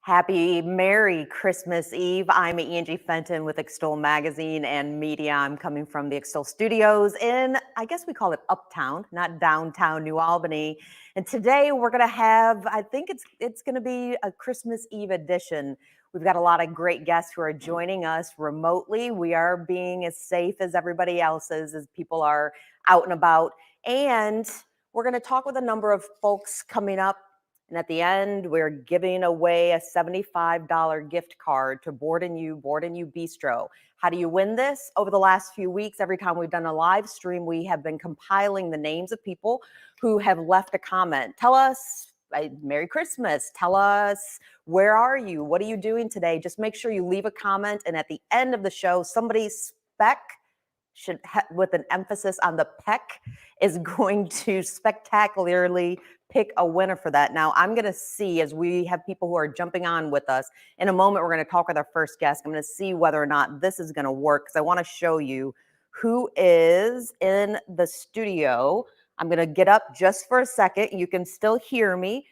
Happy Merry Christmas Eve. I'm Angie Fenton with Extol Magazine and Media. I'm coming from the Extol Studios in, I guess we call it Uptown, not downtown New Albany. And today we're going to have, I think it's going to be a Christmas Eve edition. We've got a lot of great guests who are joining us remotely. We are being as safe as everybody else is as people are out and about. And we're going to talk with a number of folks coming up. And at the end, we're giving away a $75 gift card to You Bistro. How do you win this? Over the last few weeks, every time we've done a live stream, we have been compiling the names of people who have left a comment. Tell us, Merry Christmas. Tell us, where are you? What are you doing today? Just make sure you leave a comment. And at the end of the show, somebody with an emphasis on the peck, is going to spectacularly pick a winner for that. Now, I'm going to see, as we have people who are jumping on with us, in a moment, we're going to talk with our first guest. I'm going to see whether or not this is going to work, because I want to show you who is in the studio. I'm going to get up just for a second. You can still hear me.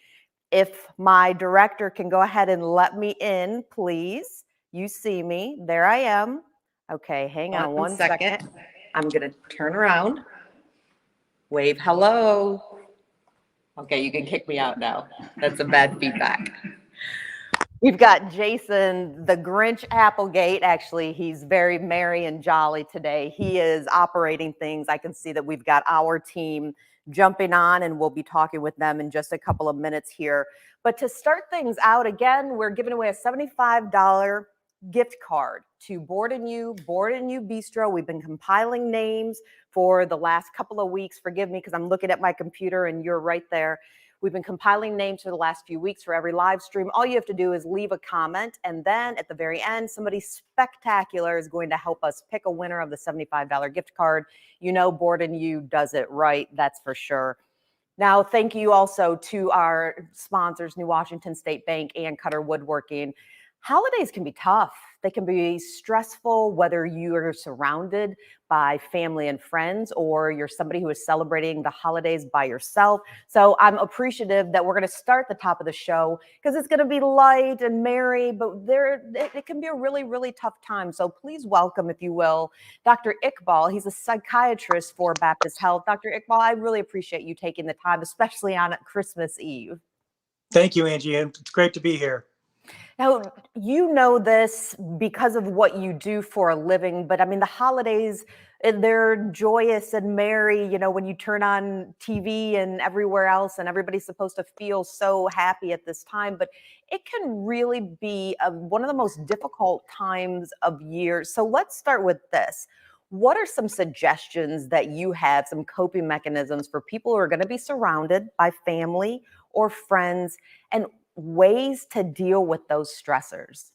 If my director can go ahead and let me in, please. You see me. There I am. Okay, hang on one second. I'm going to turn around. Wave hello. Okay, you can kick me out now. That's a bad feedback. We've got Jason, the Grinch Applegate. Actually, he's very merry and jolly today. He is operating things. I can see that we've got our team jumping on, and we'll be talking with them in just a couple of minutes here. But to start things out, again, we're giving away a $75 gift card to You Bistro. We've been compiling names for the last couple of weeks. Forgive me, because I'm looking at my computer and you're right there. We've been compiling names for the last few weeks for every live stream. All you have to do is leave a comment, and then at the very end, somebody spectacular is going to help us pick a winner of the $75 gift card. You know, Board and You does it right, that's for sure. Now, thank you also to our sponsors, New Washington State Bank and Cutter Woodworking. Holidays can be tough. They can be stressful, whether you are surrounded by family and friends or you're somebody who is celebrating the holidays by yourself. So I'm appreciative that we're going to start the top of the show, because it's going to be light and merry, but it can be a really, really tough time. So please welcome, if you will, Dr. Iqbal. He's a psychiatrist for Baptist Health. Dr. Iqbal, I really appreciate you taking the time, especially on Christmas Eve. Thank you, Angie. It's great to be here. Now, you know this because of what you do for a living, but I mean, the holidays, they're joyous and merry, you know, when you turn on TV and everywhere else, and everybody's supposed to feel so happy at this time, but it can really be one of the most difficult times of year. So let's start with this. What are some suggestions that you have, some coping mechanisms for people who are going to be surrounded by family or friends, and ways to deal with those stressors?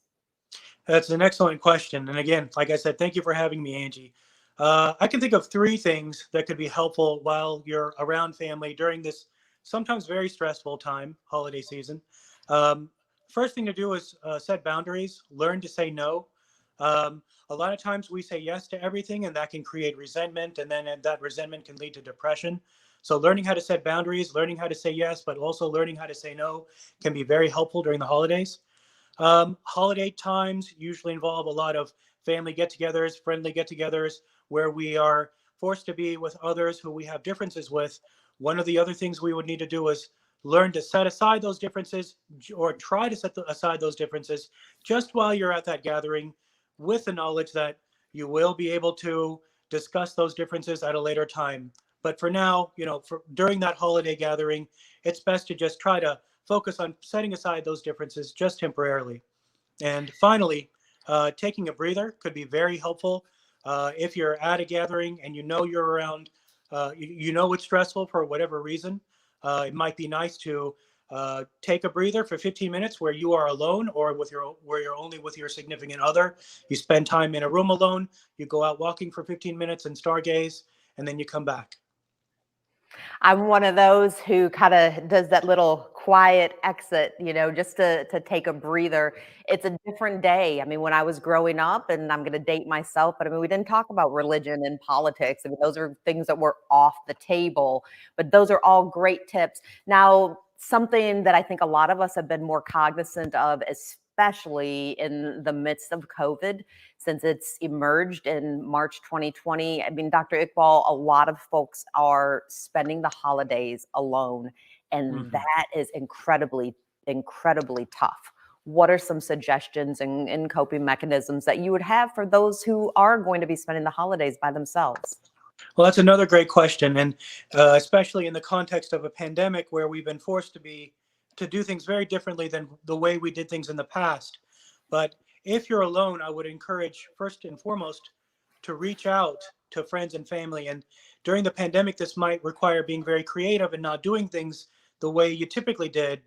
That's an excellent question. And again, like I said, thank you for having me, Angie. I can think of three things that could be helpful while you're around family during this sometimes very stressful time, holiday season. First thing to do is set boundaries, learn to say no. A lot of times we say yes to everything, and that can create resentment, and then that resentment can lead to depression. So learning how to set boundaries, learning how to say yes, but also learning how to say no can be very helpful during the holidays. Holiday times usually involve a lot of family get-togethers, friendly get-togethers, where we are forced to be with others who we have differences with. One of the other things we would need to do is learn to set aside those differences, or try to set aside those differences just while you're at that gathering, with the knowledge that you will be able to discuss those differences at a later time. But for now, you know, during that holiday gathering, it's best to just try to focus on setting aside those differences just temporarily. And finally, taking a breather could be very helpful. If you're at a gathering and you know you're around, you know it's stressful for whatever reason, it might be nice to take a breather for 15 minutes where you are alone, or where you're only with your significant other. You spend time in a room alone, you go out walking for 15 minutes and stargaze, and then you come back. I'm one of those who kind of does that little quiet exit, you know, just to take a breather. It's a different day. I mean, when I was growing up, and I'm going to date myself, but I mean, we didn't talk about religion and politics. I mean, those are things that were off the table, but those are all great tips. Now, something that I think a lot of us have been more cognizant of, especially in the midst of COVID, since it's emerged in March 2020. I mean, Dr. Iqbal, a lot of folks are spending the holidays alone, and that is incredibly, incredibly tough. What are some suggestions and coping mechanisms that you would have for those who are going to be spending the holidays by themselves? Well, that's another great question, and especially in the context of a pandemic where we've been forced to do things very differently than the way we did things in the past. But if you're alone, I would encourage first and foremost to reach out to friends and family. And during the pandemic, this might require being very creative and not doing things the way you typically did,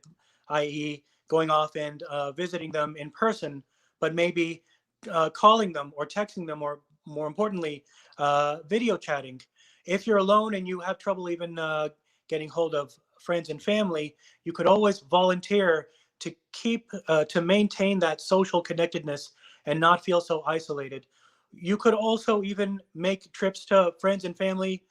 i.e., going off and visiting them in person, but maybe calling them or texting them, or more importantly, video chatting. If you're alone and you have trouble even getting hold of friends and family, you could always volunteer to maintain that social connectedness and not feel so isolated. You could also even make trips to friends and family,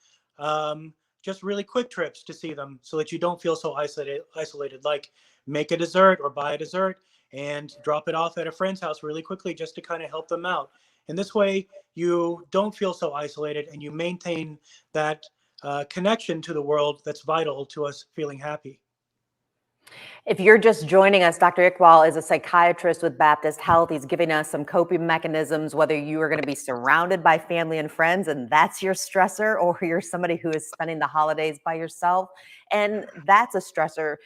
just really quick trips to see them, so that you don't feel so isolated. Like make a dessert or buy a dessert and drop it off at a friend's house really quickly, just to kind of help them out. And this way, you don't feel so isolated, and you maintain that connection to the world that's vital to us feeling happy. If you're just joining us, Dr. Iqbal is a psychiatrist with Baptist Health. He's giving us some coping mechanisms, whether you are going to be surrounded by family and friends, and that's your stressor, or you're somebody who is spending the holidays by yourself, and that's a stressor.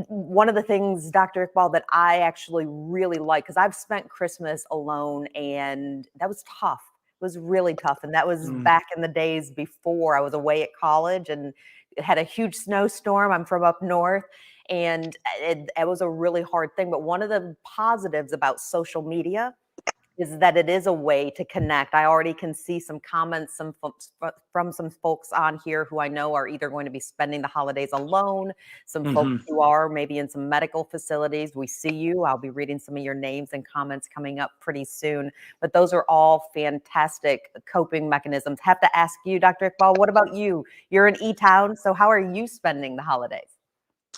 One of the things, Dr. Iqbal, that I actually really like, because I've spent Christmas alone, and that was tough. It was really tough. And that was back in the days before I was away at college, and it had a huge snowstorm. I'm from up north. And it was a really hard thing. But one of the positives about social media is that it is a way to connect. I already can see some comments from some folks on here who I know are either going to be spending the holidays alone, some folks who are maybe in some medical facilities. We see you. I'll be reading some of your names and comments coming up pretty soon. But those are all fantastic coping mechanisms. Have to ask you, Dr. Iqbal, what about you? You're in E-Town, so how are you spending the holidays?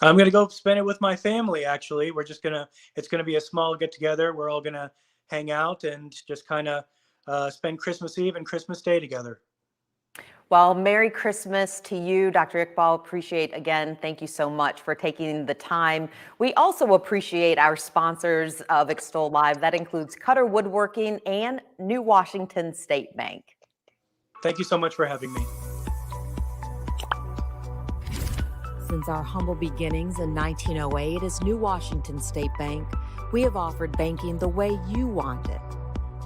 I'm going to go spend it with my family, actually. It's going to be a small get together. We're all going to hang out and just kind of spend Christmas Eve and Christmas Day together. Well, Merry Christmas to you, Dr. Iqbal. Appreciate, again, thank you so much for taking the time. We also appreciate our sponsors of Extol Live. That includes Cutter Woodworking and New Washington State Bank. Thank you so much for having me. Since our humble beginnings in 1908 as New Washington State Bank, we have offered banking the way you want it.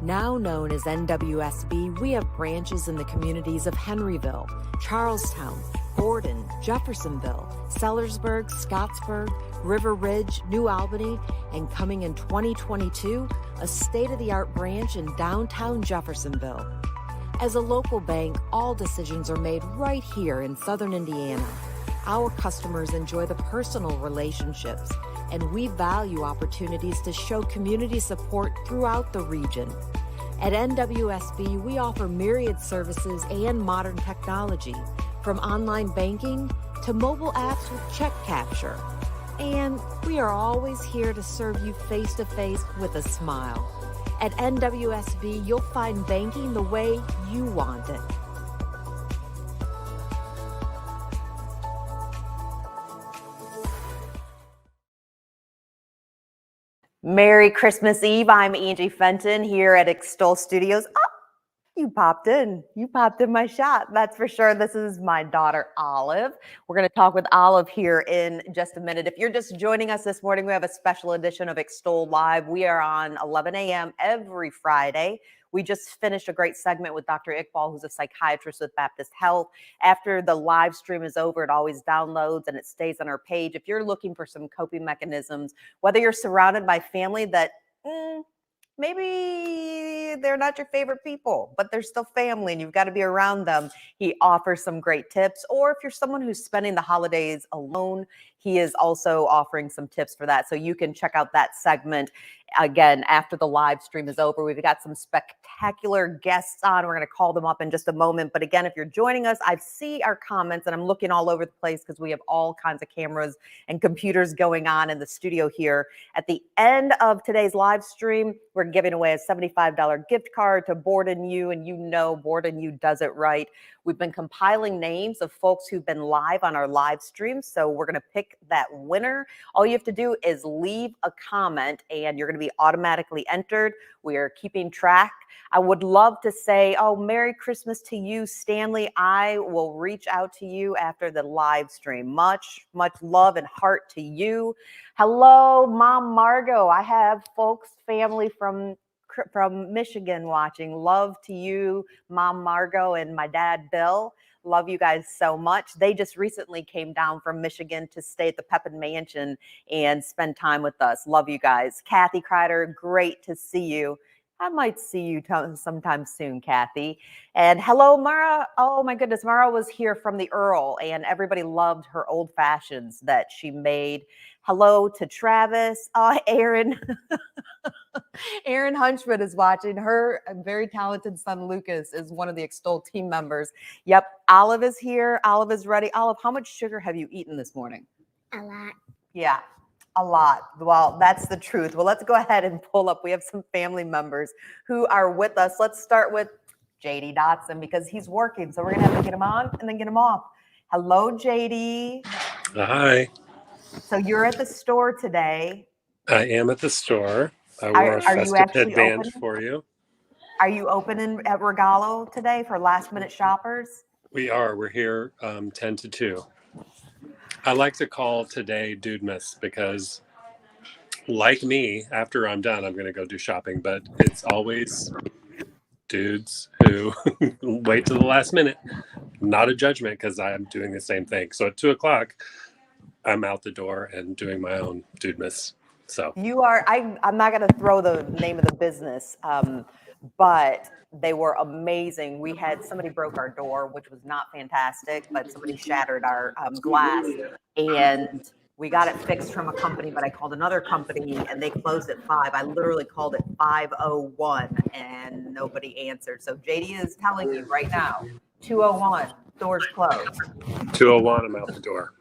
Now known as NWSB, we have branches in the communities of Henryville, Charlestown, Gordon, Jeffersonville, Sellersburg, Scottsburg, River Ridge, New Albany, and coming in 2022, a state-of-the-art branch in downtown Jeffersonville. As a local bank, all decisions are made right here in Southern Indiana. Our customers enjoy the personal relationships, and we value opportunities to show community support throughout the region. At NWSB, we offer myriad services and modern technology, from online banking to mobile apps with check capture. And we are always here to serve you face-to-face with a smile. At NWSB, you'll find banking the way you want it. Merry Christmas Eve. I'm Angie Fenton here at Extol Studios. Oh, you popped in. You popped in my shot. That's for sure. This is my daughter, Olive. We're going to talk with Olive here in just a minute. If you're just joining us this morning, we have a special edition of Extol Live. We are on 11 a.m. every Friday. We just finished a great segment with Dr. Iqbal, who's a psychiatrist with Baptist Health. After the live stream is over, it always downloads and it stays on our page. If you're looking for some coping mechanisms, whether you're surrounded by family that maybe they're not your favorite people, but they're still family and you've got to be around them. He offers some great tips. Or if you're someone who's spending the holidays alone, he is also offering some tips for that. So you can check out that segment again after the live stream is over. We've got some spectacular guests on. We're going to call them up in just a moment. But again, if you're joining us, I see our comments and I'm looking all over the place because we have all kinds of cameras and computers going on in the studio here. At the end of today's live stream, we're giving away a $75 gift card to Board and You, and you know Board and You does it right. We've been compiling names of folks who've been live on our live stream, so we're going to pick that winner. All you have to do is leave a comment, and you're going to be automatically entered. We are keeping track. I would love to say, oh, Merry Christmas to you, Stanley. I will reach out to you after the live stream. Much, much love and heart to you. Hello, Mom Margot. I have folks, family from Michigan watching. Love to you, Mom Margot, and my dad, Bill. Love you guys so much. They just recently came down from Michigan to stay at the Pepin Mansion and spend time with us. Love you guys. Kathy Kreider, great to see you. I might see you sometime soon, Kathy. And hello, Mara. Oh my goodness, Mara was here from the Earl, and everybody loved her old fashions that she made. Hello to Travis. Aaron. Aaron Hunchman is watching. Her very talented son, Lucas, is one of the Extol team members. Yep, Olive is here. Olive is ready. Olive, how much sugar have you eaten this morning? A lot. Yeah, a lot. Well, that's the truth. Well, let's go ahead and pull up. We have some family members who are with us. Let's start with JD Dotson because he's working. So we're going to have to get him on and then get him off. Hello, JD. Hi. So you're at the store today. I am at the store. I wore a festive headband for you. Are you open at Regalo today for last minute shoppers? We are. We're here 10 to 2. I like to call today Dudemas because, like me, after I'm done, I'm going to go do shopping. But it's always dudes who wait to the last minute. Not a judgment because I'm doing the same thing. So at 2 o'clock, I'm out the door and doing my own Dudemas. So you are. I'm not going to throw the name of the business, but they were amazing. We had somebody broke our door, which was not fantastic, but somebody shattered our glass, and we got it fixed from a company. But I called another company, and they closed at 5. I literally called it 5:01, and nobody answered. So JD is telling you right now, 2:01, doors closed. 2:01, I'm out the door.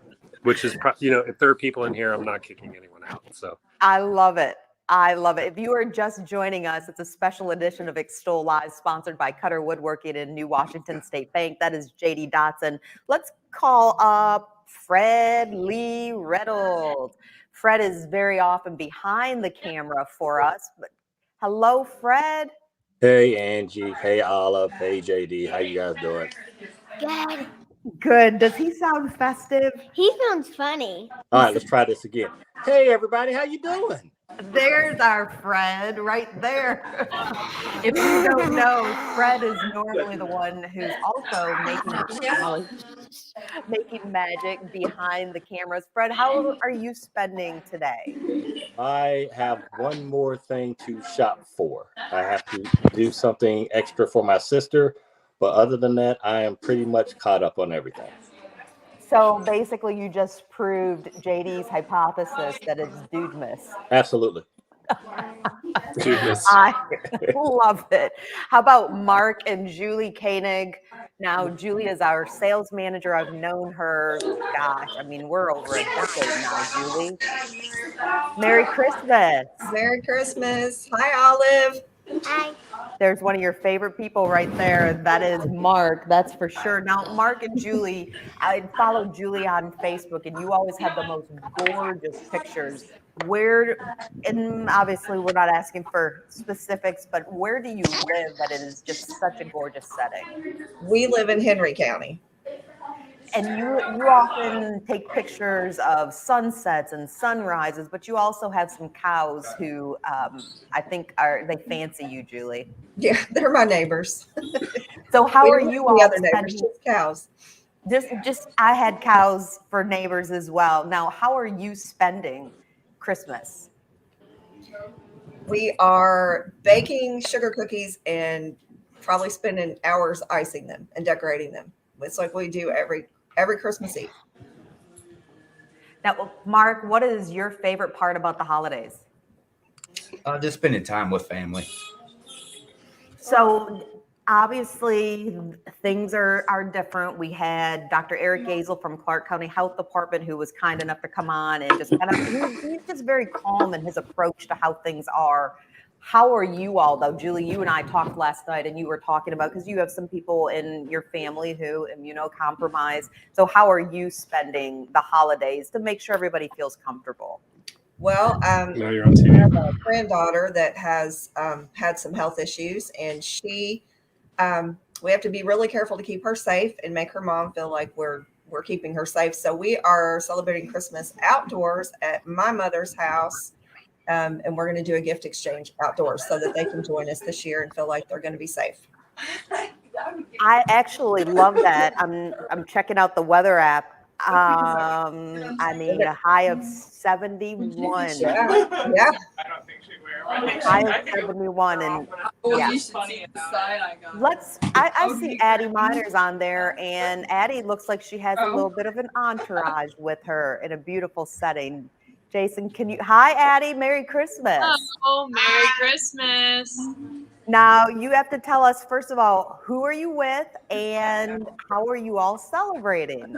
Which is, if there are people in here, I'm not kicking anyone out. So I love it. I love it. If you are just joining us, it's a special edition of Extol Live, sponsored by Cutter Woodworking and New Washington State Bank. That is JD Dotson. Let's call up Fred Lee Reynolds. Fred is very often behind the camera for us. But hello, Fred. Hey, Angie. Hey, Olive. Hey, JD. How you guys doing? Good. Good. Does he sound festive? He sounds funny. All right, let's try this again. Hey, everybody. How you doing? There's our Fred right there. If you don't know, Fred is normally the one who's also making magic behind the cameras. Fred, how are you spending today? I have one more thing to shop for. I have to do something extra for my sister, but other than that, I am pretty much caught up on everything. So basically, you just proved JD's hypothesis that it's Dudemas. Absolutely. Dudemas. I love it. How about Mark and Julie Koenig? Now, Julie is our sales manager. I've known her, gosh, I mean, we're over a decade now, Julie. Merry Christmas. Merry Christmas. Hi, Olive. Hi. There's one of your favorite people right there. That is Mark. That's for sure. Now, Mark and Julie, I followed Julie on Facebook, and you always have the most gorgeous pictures. And obviously we're not asking for specifics, but where do you live that it is just such a gorgeous setting? We live in Henry County. And you often take pictures of sunsets and sunrises, but you also have some cows who I think they fancy you, Julie. Yeah, they're my neighbors. So how are you all? The other neighbors, just cows. Just I had cows for neighbors as well. Now, how are you spending Christmas? We are baking sugar cookies and probably spending hours icing them and decorating them. It's like we do every Christmas Eve. Now, Mark, what is your favorite part about the holidays? Just spending time with family. So obviously things are different. We had Dr. Eric Gazel from Clark County Health Department who was kind enough to come on and just kind of he's just very calm in his approach to how things are. How are you all though? Julie, you and I talked last night and you were talking about because you have some people in your family who immunocompromised. So how are you spending the holidays to make sure everybody feels comfortable? Well, Now you're on I TV. have a granddaughter that has had some health issues, and we have to be really careful to keep her safe and make her mom feel like we're keeping her safe. So we are celebrating Christmas outdoors at my mother's house, and we're going to do a gift exchange outdoors so that they can join us this year and feel like they're going to be safe. I actually love that. I'm checking out the weather app. I mean, a high of 71. Yeah, yeah. High of 71, and yeah. I see Addie Miners on there, and Addie looks like she has a little bit of an entourage with her in a beautiful setting. Jason, hi Addie, Merry Christmas. Oh, Merry Christmas. Now you have to tell us, first of all, who are you with and how are you all celebrating?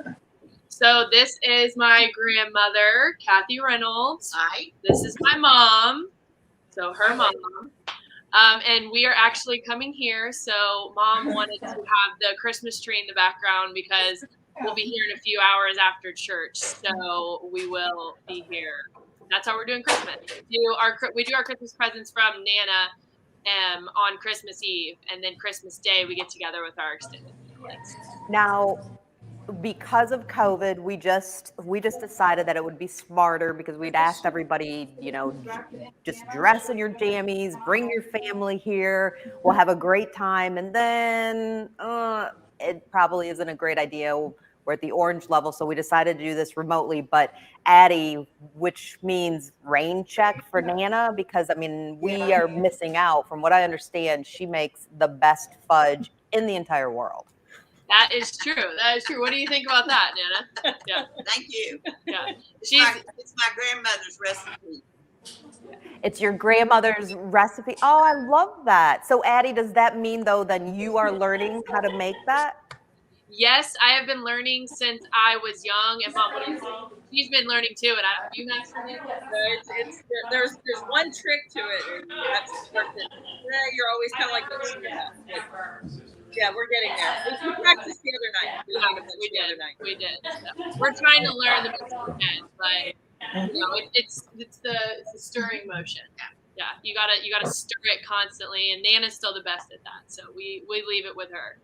So this is my grandmother, Kathy Reynolds. Hi. This is my mom. So her mom. And we are actually coming here. So Mom wanted to have the Christmas tree in the background because we'll be here in a few hours after church. So we will be here. That's how we're doing Christmas. We do our Christmas presents from Nana on Christmas Eve, and then Christmas Day we get together with our extended families. Now, because of COVID, we just decided that it would be smarter because we'd asked everybody, just dress in your jammies, bring your family here, we'll have a great time. And then it probably isn't a great idea. We're at the orange level, so we decided to do this remotely. But Addie, which means rain check for Nana, because I mean, we are missing out. From what I understand, she makes the best fudge in the entire world. That is true. That is true. What do you think about that, Nana? Yeah. Thank you. Yeah. It's my grandmother's recipe. It's your grandmother's recipe. Oh, I love that. So Addie, does that mean though, then you are learning how to make that? Yes, I have been learning since I was young, and Mom, what do you think? She's been learning too, and you have there's one trick to it, and you have to work it. You're always kind of like, yeah, we're getting there. We practiced the other night. We did. So we're trying to learn the best we can, but it's the stirring motion. Yeah, you gotta stir it constantly, and Nana's still the best at that, so we leave it with her.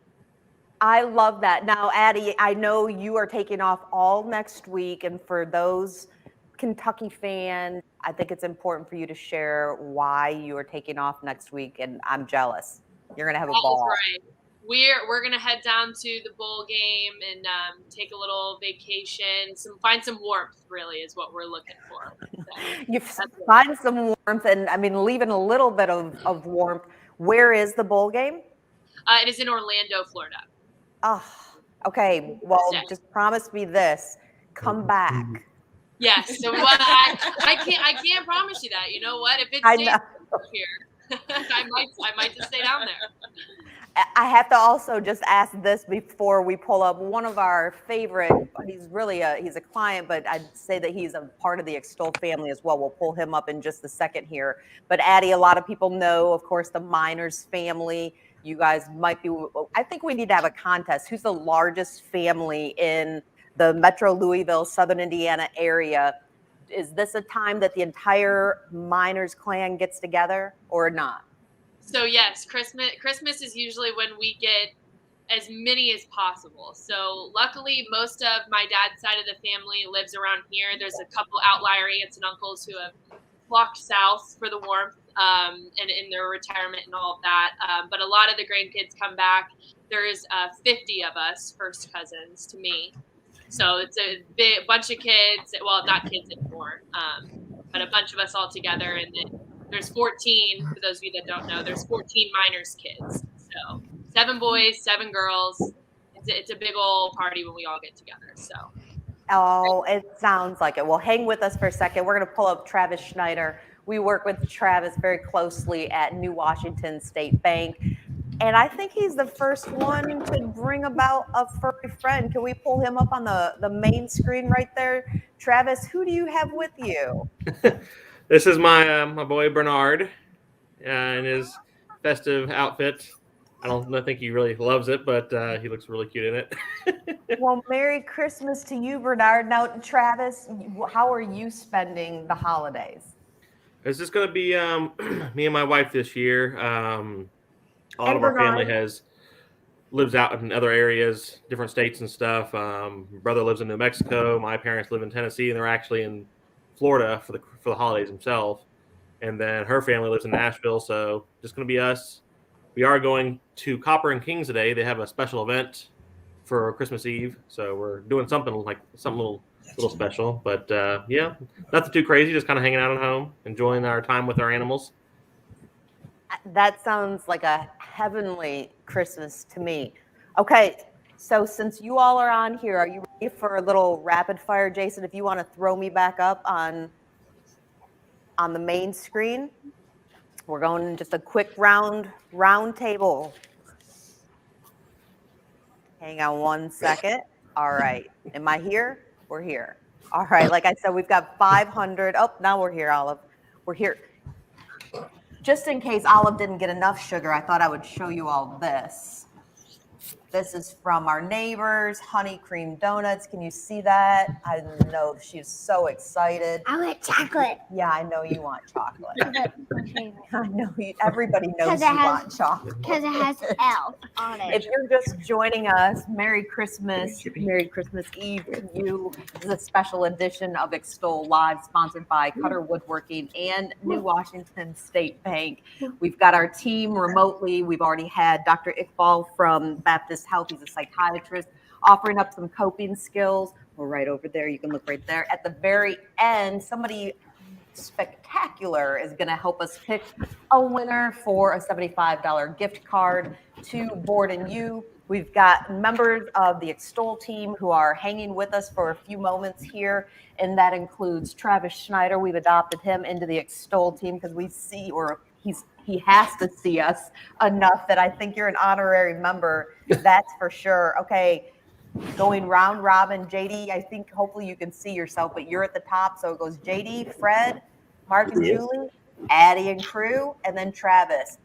I love that. Now, Addie, I know you are taking off all next week, and for those Kentucky fans, I think it's important for you to share why you are taking off next week, and I'm jealous. You're gonna have a ball. Right. We're gonna head down to the bowl game and take a little vacation. Find some warmth. Really, is what we're looking for. You find some warmth, and I mean, leaving a little bit of warmth. Where is the bowl game? It is in Orlando, Florida. Oh, okay. Well, just promise me this: come back. Yes. So I can't promise you that. You know what? If it's here, I might just stay down there. I have to also just ask this before we pull up one of our favorite. He's a client, but I'd say that he's a part of the Extol family as well. We'll pull him up in just a second here. But Addie, a lot of people know, of course, the Miners family. You guys might be. I think we need to have a contest. Who's the largest family in the Metro Louisville, Southern Indiana area? Is this a time that the entire Miners clan gets together or not? So yes, Christmas is usually when we get as many as possible. So luckily, most of my dad's side of the family lives around here. There's a couple outlier aunts and uncles who have flocked south for the warmth and in their retirement and all of that. But a lot of the grandkids come back. There's 50 of us, first cousins to me. So it's a bunch of kids. Well, not kids anymore, but a bunch of us all together. And then there's 14, for those of you that don't know, there's 14 minors kids. So 7 boys, 7 girls. It's a big old party when we all get together. So. Oh, it sounds like it. Well, hang with us for a second. We're going to pull up Travis Schneider. We work with Travis very closely at New Washington State Bank. And I think he's the first one to bring about a furry friend. Can we pull him up on the main screen right there? Travis, who do you have with you? This is my boy Bernard in his festive outfit. I don't think he really loves it, but he looks really cute in it. Well, Merry Christmas to you, Bernard. Now, Travis, how are you spending the holidays? It's just going to be me and my wife this year. A lot of our family lives out in other areas, different states and stuff. Brother lives in New Mexico. My parents live in Tennessee, and they're actually in Florida for the holidays themselves. And then her family lives in Nashville, so just going to be us. We are going to Copper and Kings today. They have a special event for Christmas Eve, so we're doing something little special. But yeah, nothing too crazy. Just kind of hanging out at home, enjoying our time with our animals. That sounds like a heavenly Christmas to me. Okay, so since you all are on here, are you ready for a little rapid fire, Jason? If you want to throw me back up on the main screen, we're going just a quick round table. Hang on one second. All right, am I here? We're here. All right, like I said, we've got 500. Oh, now we're here, Olive. We're here. Just in case Olive didn't get enough sugar, I thought I would show you all this. This is from our neighbors, honey cream donuts. Can you see that? I know she's so excited. I want chocolate. Yeah, I know you want chocolate. I know everybody knows you want chocolate. Because it has elf on it. If you're just joining us, Merry Christmas. Merry Christmas Eve to you. This is a special edition of Extol Live, sponsored by Cutter Woodworking and New Washington State Bank. We've got our team remotely. We've already had Dr. Iqbal from Baptist Health. He's a psychiatrist offering up some coping skills. We're right over there. You can look right there. At the very end, somebody spectacular is going to help us pick a winner for a $75 gift card to Board and You. We've got members of the Extol team who are hanging with us for a few moments here, and that includes Travis Schneider. We've adopted him into the Extol team because we see, or he has to see us enough that I think you're an honorary member. That's for sure. Okay, going round robin. JD, I think hopefully you can see yourself, but you're at the top. So it goes JD, Fred, Mark and Julie, Addie and crew, and then Travis.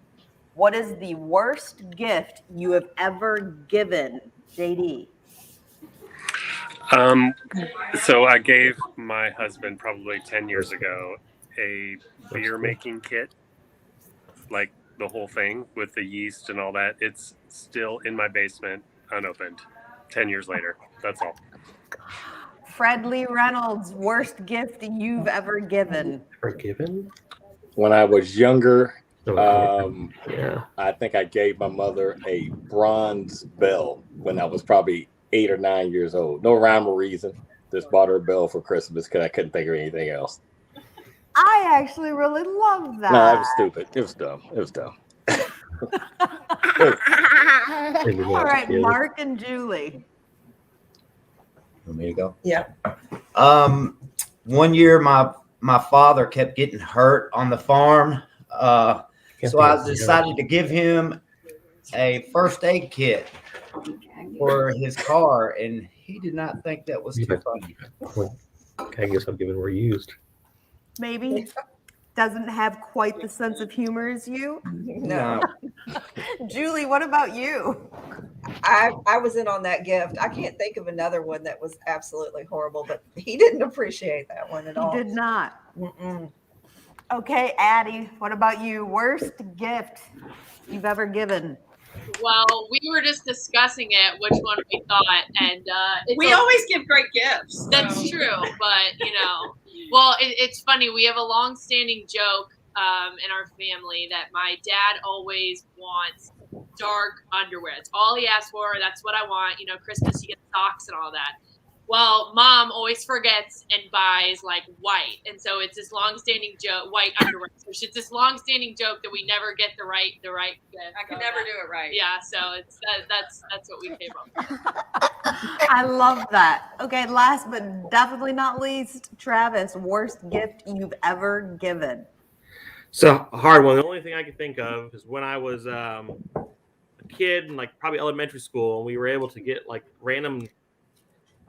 What is the worst gift you have ever given, JD? So I gave my husband probably 10 years ago a beer making kit, like the whole thing with the yeast and all that. It's still in my basement, unopened, 10 years later. That's all. Fred Lee Reynolds, worst gift you've ever given? When I was younger, Yeah. I think I gave my mother a bronze bell when I was probably 8 or 9 years old. No rhyme or reason. Just bought her a bell for Christmas because I couldn't think of anything else. I actually really love that. No, that was stupid. It was dumb. It was dumb. All right, Mark and Julie. Want me to go? Yeah. One year my father kept getting hurt on the farm. So I decided to give him a first aid kit for his car, and he did not think that was too funny. I guess I'm giving were used. Maybe doesn't have quite the sense of humor as you. No. Julie, what about you? I was in on that gift. I can't think of another one that was absolutely horrible, but he didn't appreciate that one at all. He did not. Mm-mm. Okay, Addie, what about you? Worst gift you've ever given? Well, we were just discussing it, which one we thought, and We always give great gifts. That's true, but well, it's funny. We have a long-standing joke in our family that my dad always wants dark underwear. It's all he asks for. That's what I want. Christmas, you get socks and all that. Well, Mom always forgets and buys like white, and so it's this long-standing joke, white underwear. So it's this long-standing joke that we never get the right. I could never do it right. Yeah, so it's that's what we came up with. I love that. Okay, last but definitely not least, Travis, worst gift you've ever given. So a hard one. The only thing I can think of is when I was a kid in like probably elementary school, and we were able to get like random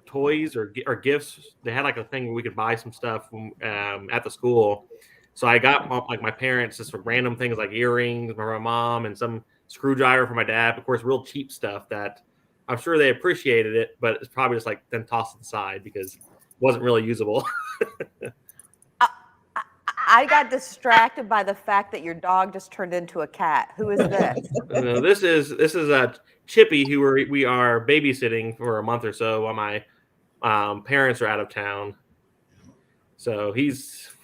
toys or gifts. They had like a thing where we could buy some stuff from, at the school. So I got like my parents just random things like earrings for my mom and some screwdriver for my dad. Of course, real cheap stuff that I'm sure they appreciated it, but it's probably just like then tossed aside because it wasn't really usable. I got distracted by the fact that your dog just turned into a cat. Who is this? This is a Chippy who we are babysitting for a month or so while my parents are out of town. So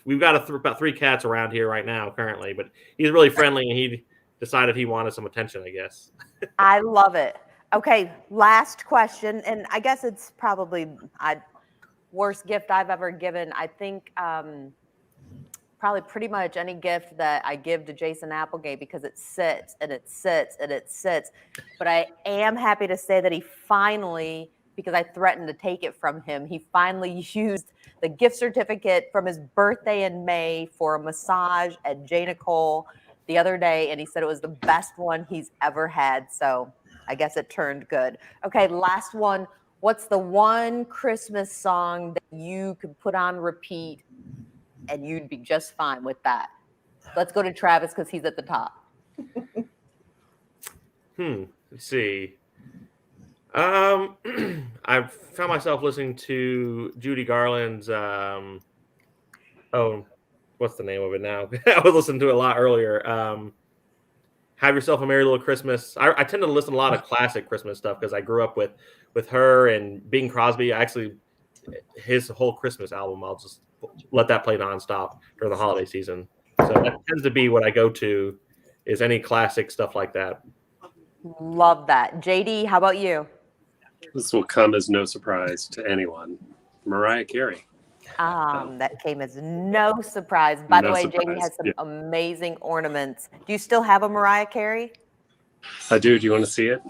we've got about 3 cats around here right now currently, but he's really friendly and he decided he wanted some attention, I guess. I love it. Okay, last question, and I guess it's probably worst gift I've ever given. I think probably pretty much any gift that I give to Jason Applegate because it sits and it sits and it sits. But I am happy to say that he finally, because I threatened to take it from him, he finally used the gift certificate from his birthday in May for a massage at J. Nicole the other day, and he said it was the best one he's ever had. So I guess it turned good. Okay, last one. What's the one Christmas song that you could put on repeat and you'd be just fine with that? Let's go to Travis because he's at the top. Let's see. I've found myself listening to Judy Garland's what's the name of it now? I was listening to it a lot earlier. Have Yourself a Merry Little Christmas. I tend to listen to a lot of classic Christmas stuff because I grew up with her and Bing Crosby. His whole Christmas album, I'll just let that play nonstop during the holiday season. So that tends to be what I go to, is any classic stuff like that. Love that. JD, how about you? This will come as no surprise to anyone. Mariah Carey. That came as no surprise. By the way, JD has some amazing ornaments. Do you still have a Mariah Carey? I do. Do you want to see it?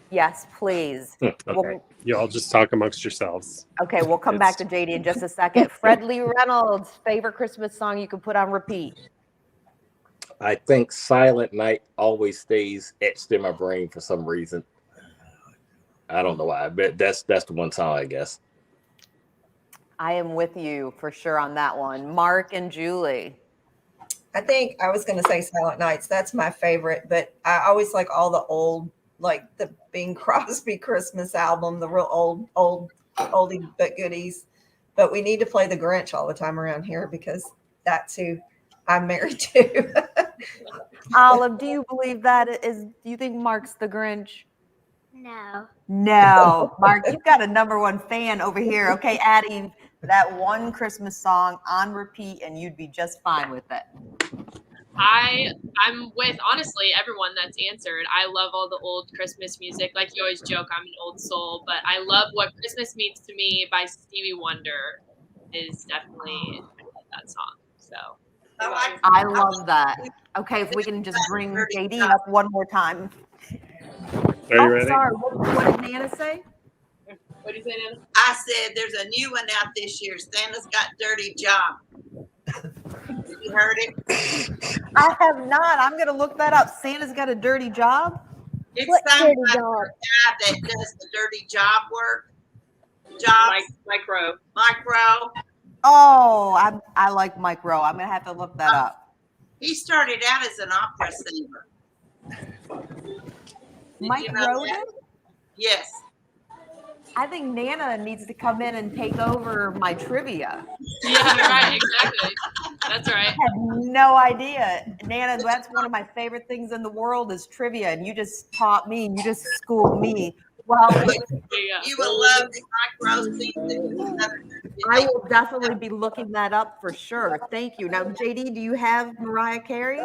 Yes, please. Okay. You all just talk amongst yourselves. Okay, we'll come back to JD in just a second. Fred Lee Reynolds, favorite Christmas song you can put on repeat? I think Silent Night always stays etched in my brain for some reason. I don't know why, but that's the one song, I guess. I am with you for sure on that one. Mark and Julie. I think I was going to say Silent Nights. That's my favorite, but I always like all the old, like the Bing Crosby Christmas album, the real oldie but goodies. But we need to play the Grinch all the time around here because that's who I'm married to. Olive, do you believe that do you think Mark's the Grinch? No. Mark, you've got a #1 fan over here. Okay, Addie, that one Christmas song on repeat and you'd be just fine with it. I'm with, honestly, everyone that's answered. I love all the old Christmas music. Like you always joke, I'm an old soul, but I love What Christmas Means to Me by Stevie Wonder is definitely that song. So I love that. Okay, if we can just bring JD up one more time. Are you ready? Sorry, what did Nana say? What did you say, Nana? I said there's a new one out this year. Santa's Got Dirty Job. You heard it? I have not. I'm going to look that up. Santa's Got a Dirty Job? It's What some dirty guy job? that does the dirty job work. Jobs, Micro. Oh, I like Mike Rowe. I'm going to have to look that up. He started out as an opera singer. Mike you know Rowe that? did? Yes. I think Nana needs to come in and take over my trivia. Yeah, right, exactly. That's right. I had no idea. Nana, that's one of my favorite things in the world is trivia, and you just taught me, and you just schooled me. Well, You will love the Mike Rowe season. I will definitely be looking that up for sure. Thank you. Now, JD, do you have Mariah Carey?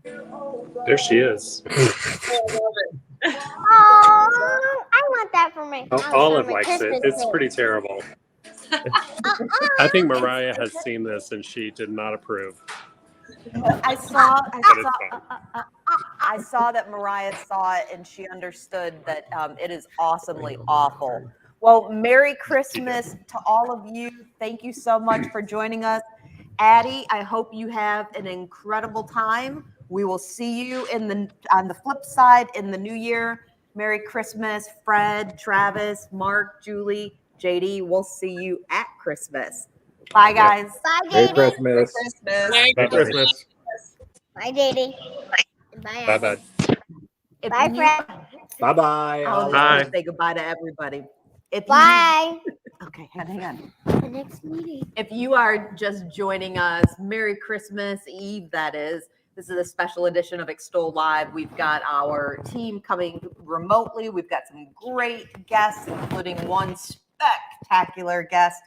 There she is. I love it. Oh, I want that for my Olive for my likes it. Christmas It's tree. pretty terrible. I think Mariah has seen this and she did not approve. I saw, But it's fine. I saw that Mariah saw it and she understood that it is awesomely awful. Well, Merry Christmas to all of you. Thank you so much for joining us. Addie, I hope you have an incredible time. We will see you on the flip side in the new year. Merry Christmas, Fred, Travis, Mark, Julie, JD. We'll see you at Christmas. Bye, guys. Bye, Merry JD. Christmas. Christmas. Merry Bye-bye. Christmas. Bye, JD. Bye, Abby. Bye-bye. If Bye, you- Fred. Bye-bye. I was Bye. going to say goodbye to everybody. If you- Bye. Okay, hang on. The next meeting. If you are just joining us, Merry Christmas Eve, that is. This is a special edition of Extol Live. We've got our team coming remotely. We've got some great guests, including one spectacular guest.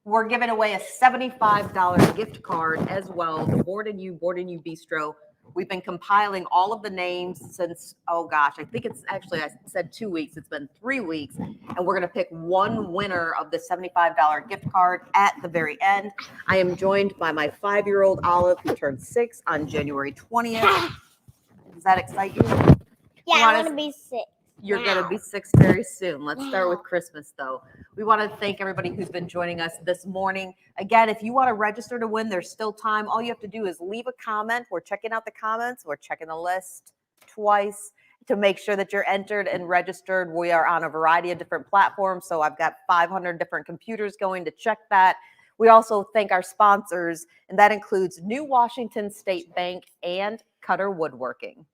We're giving away a $75 gift card as well to Board and You Bistro. We've been compiling all of the names since, oh gosh, I think it's actually, I said 2 weeks. It's been 3 weeks. And we're going to pick one winner of the $75 gift card at the very end. I am joined by my 5-year-old Olive, who turned 6 on January 20th. Does that excite you? Yeah, You I want want us- to be 6. You're going to Wow. be 6 very soon. Let's start with Wow. Christmas, though. We want to thank everybody who's been joining us this morning. Again, if you want to register to win, there's still time. All you have to do is leave a comment. We're checking out the comments. We're checking the list twice to make sure that you're entered and registered. We are on a variety of different platforms, so I've got 500 different computers going to check that. We also thank our sponsors, and that includes New Washington State Bank and Cutter Woodworking.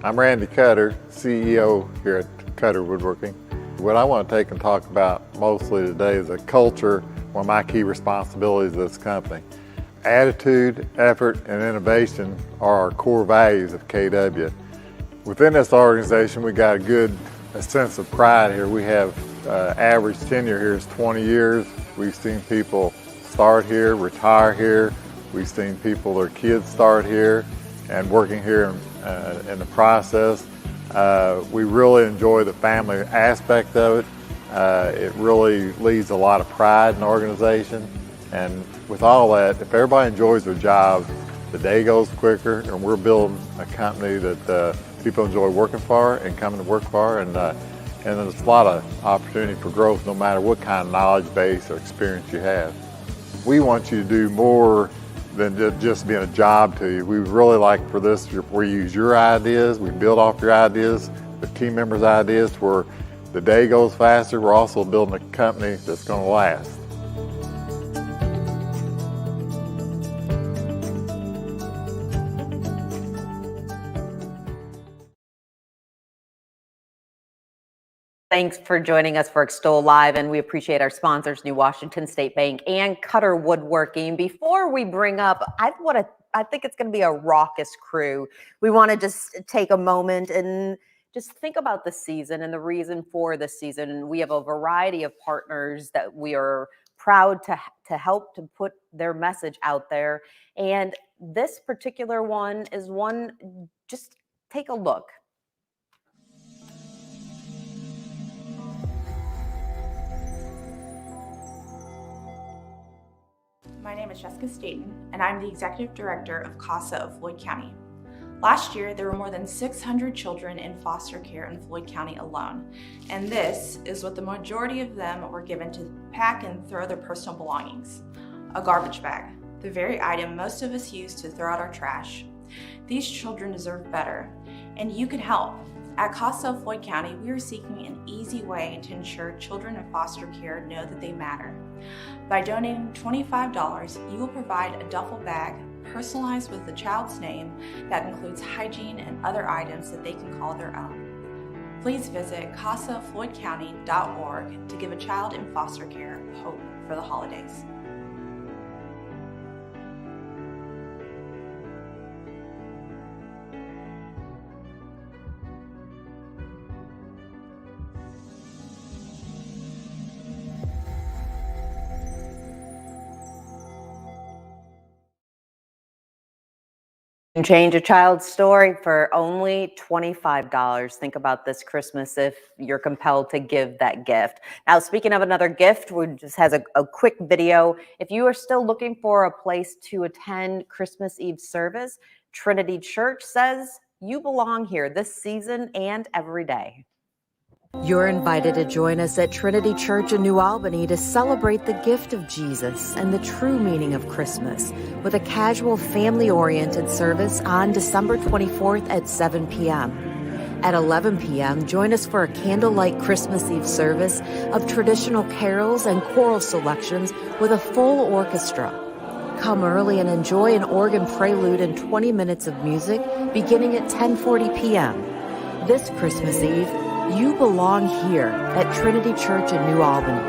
I'm Randy Cutter, CEO here at Cutter Woodworking. What I want to take and talk about mostly today is the culture, one of my key responsibilities of this company. Attitude, effort, and innovation are our core values of KW. Within this organization, we got a sense of pride here. We have average tenure here is 20 years. We've seen people start here, retire here. We've seen people, their kids start here and working here in the process. We really enjoy the family aspect of it. It really leads a lot of pride in the organization. And with all that, if everybody enjoys their job, the day goes quicker, and we're building a company that people enjoy working for and coming to work for, and there's a lot of opportunity for growth no matter what kind of knowledge base or experience you have. We want you to do more than just being a job to you. We would really like for this, we use your ideas, we build off your ideas, the team members' ideas, where the day goes faster. We're also building a company that's going to last. Thanks for joining us for Extol Live, and we appreciate our sponsors, New Washington State Bank and Cutter Woodworking. Before we bring up, I think it's going to be a raucous crew. We want to just take a moment and just think about the season and the reason for the season. And we have a variety of partners that we are proud to help to put their message out there. And this particular one is one, just take a look. My name is Jessica Staten, and I'm the Executive Director of CASA of Floyd County. Last year, there were more than 600 children in foster care in Floyd County alone, and this is what the majority of them were given to pack and throw their personal belongings: a garbage bag, the very item most of us use to throw out our trash. These children deserve better, and you can help. At CASA of Floyd County, we are seeking an easy way to ensure children in foster care know that they matter. By donating $25, you will provide a duffel bag personalized with the child's name that includes hygiene and other items that they can call their own. Please visit casafloydcounty.org to give a child in foster care hope for the holidays. Change a child's story for only $25. Think about this Christmas if you're compelled to give that gift. Now, speaking of another gift, we just has a quick video. If you are still looking for a place to attend Christmas Eve service, Trinity Church says you belong here this season and every day. You're invited to join us at Trinity Church in New Albany to celebrate the gift of Jesus and the true meaning of Christmas with a casual family-oriented service on December 24th at 7 p.m. At 11 p.m., join us for a candlelight Christmas Eve service of traditional carols and choral selections with a full orchestra. Come early and enjoy an organ prelude and 20 minutes of music beginning at 10:40 p.m. This Christmas Eve, you belong here at Trinity Church in New Albany.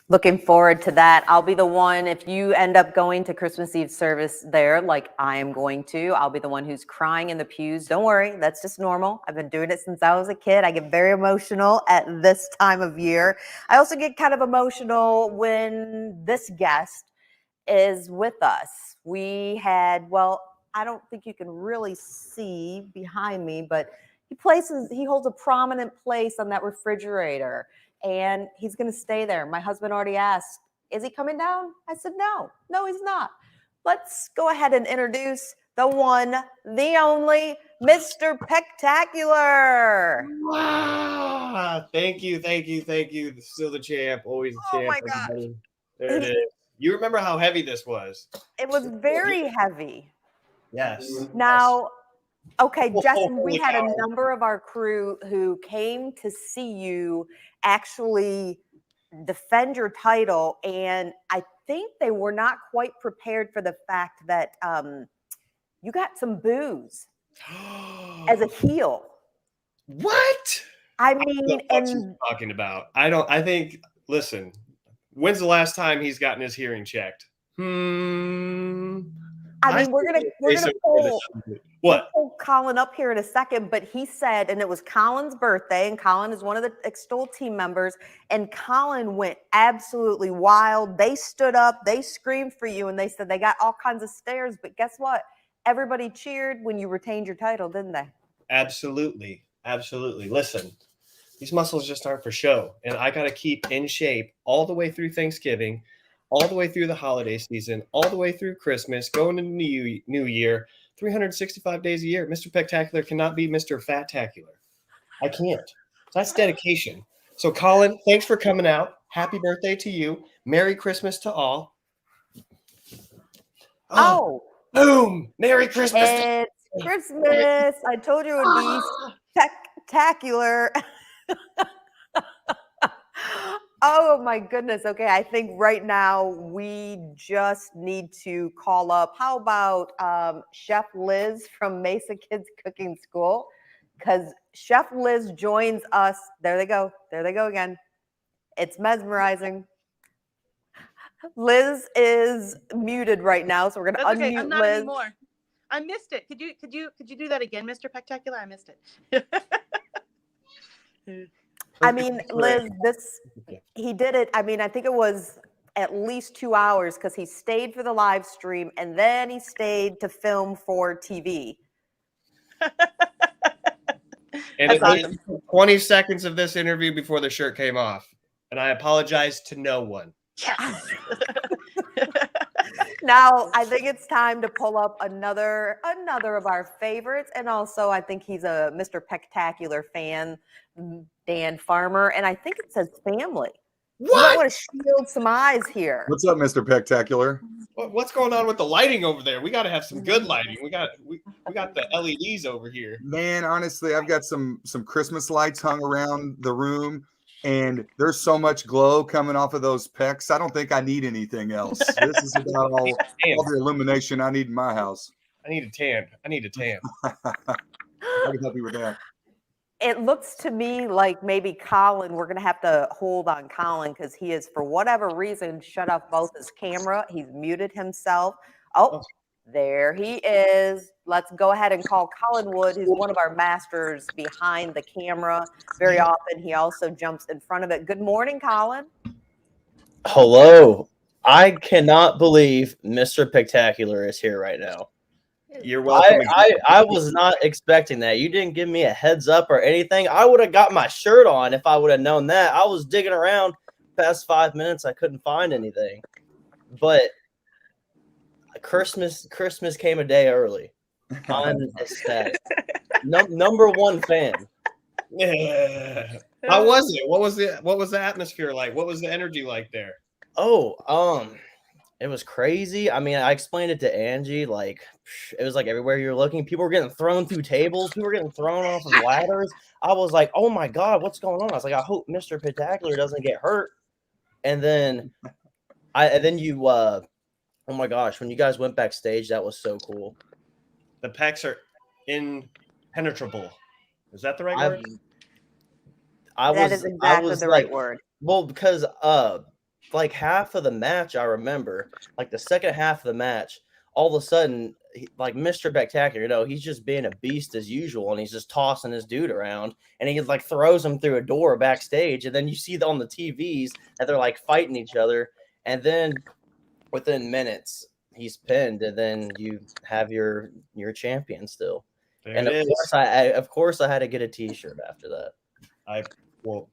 Looking forward to that. I'll be the one, if you end up going to Christmas Eve service there, like I am going to, I'll be the one who's crying in the pews. Don't worry, that's just normal. I've been doing it since I was a kid. I get very emotional at this time of year. I also get kind of emotional when this guest is with us. We had, well, I don't think you can really see behind me, but he holds a prominent place on that refrigerator, and he's going to stay there. My husband already asked, is he coming down? I said, no, he's not. Let's go ahead and introduce the one, the only, Mr. Pectacular. Wow. Thank you. Still the champ, always the champ. Oh my gosh. Everybody. There it is. You remember how heavy this was? It was very heavy. Yes. Now, okay, Oh, Justin, we holy had cow. a number of our crew who came to see you actually defend your title, and I think they were not quite prepared for the fact that you got some booze as a heel. What? I I don't know mean, what she's and talking about. Listen, when's the last time he's gotten his hearing checked? I mean, we're gonna pull What? We'll pull Colin up here in a second, but he said, and it was Colin's birthday, and Colin is one of the Extol team members, and Colin went absolutely wild. They stood up, they screamed for you, and they said they got all kinds of stares, but guess what? Everybody cheered when you retained your title, didn't they? Absolutely. Listen, these muscles just aren't for show, and I got to keep in shape all the way through Thanksgiving, all the way through the holiday season, all the way through Christmas, going into New Year, 365 days a year. Mr. Pectacular cannot be Mr. Fat-tacular. I can't. That's dedication. So, Colin, thanks for coming out. Happy birthday to you. Merry Christmas to all. Oh. Boom. Merry Christmas. It's Christmas. I told you it would be spectacular. Oh my goodness. Okay, I think right now we just need to call up. How about Chef Liz from Mesa Kids Cooking School? Because Chef Liz joins us. There they go again. It's mesmerizing. Liz is muted right now, so we're gonna unmute okay. I'm not Liz. anymore. I missed it. Could you do that again, Mr. Pectacular? I missed it. I mean, Liz, he did it. I mean, I think it was at least 2 hours because he stayed for the live stream and then he stayed to film for TV. And it was 20 seconds of this interview before the shirt came off. And I apologize to no one. Yes. Now, I think it's time to pull up another of our favorites. And also, I think he's a Mr. Pectacular fan, Dan Farmer. And I think it says family. What? I want to shield some eyes here. What's up, Mr. Pectacular? What's going on with the lighting over there? We got to have some good lighting. We got the LEDs over here. Man, honestly, I've got some Christmas lights hung around the room, and there's so much glow coming off of those pecs. I don't think I need anything else. This is about all the illumination I need in my house. I need a tan. I can help you with that. It looks to me like maybe Colin, we're going to have to hold on Colin because he is, for whatever reason, shut off both his camera. He's muted himself. Oh, there he is. Let's go ahead and call Colin Wood, who's one of our masters behind the camera. Very often, he also jumps in front of it. Good morning, Colin. Hello. I cannot believe Mr. Spectacular is here right now. You're welcome. I was not expecting that. You didn't give me a heads up or anything. I would have got my shirt on if I would have known that. I was digging around past 5 minutes. I couldn't find anything. But Christmas came a day early. I'm ecstatic. Number one fan. Yeah. How was it? What was the atmosphere like? What was the energy like there? Oh, it was crazy. I mean, I explained it to Angie. Like, it was like everywhere you're looking, people were getting thrown through tables. People were getting thrown off of ladders. I was like, oh my God, what's going on? I was like, I hope Mr. Spectacular doesn't get hurt. And then oh my gosh, when you guys went backstage, that was so cool. The pecs are impenetrable. Is that the right word? That is exactly the right word. Well, because like half of the match, I remember, like the second half of the match, all of a sudden, like Mr. Spectacular, he's just being a beast as usual, and he's just tossing his dude around, and he like throws him through a door backstage, and then you see on the TVs that they're like fighting each other, and then within minutes he's pinned, and then you have your champion still. There and it of course I had to get a T-shirt after that.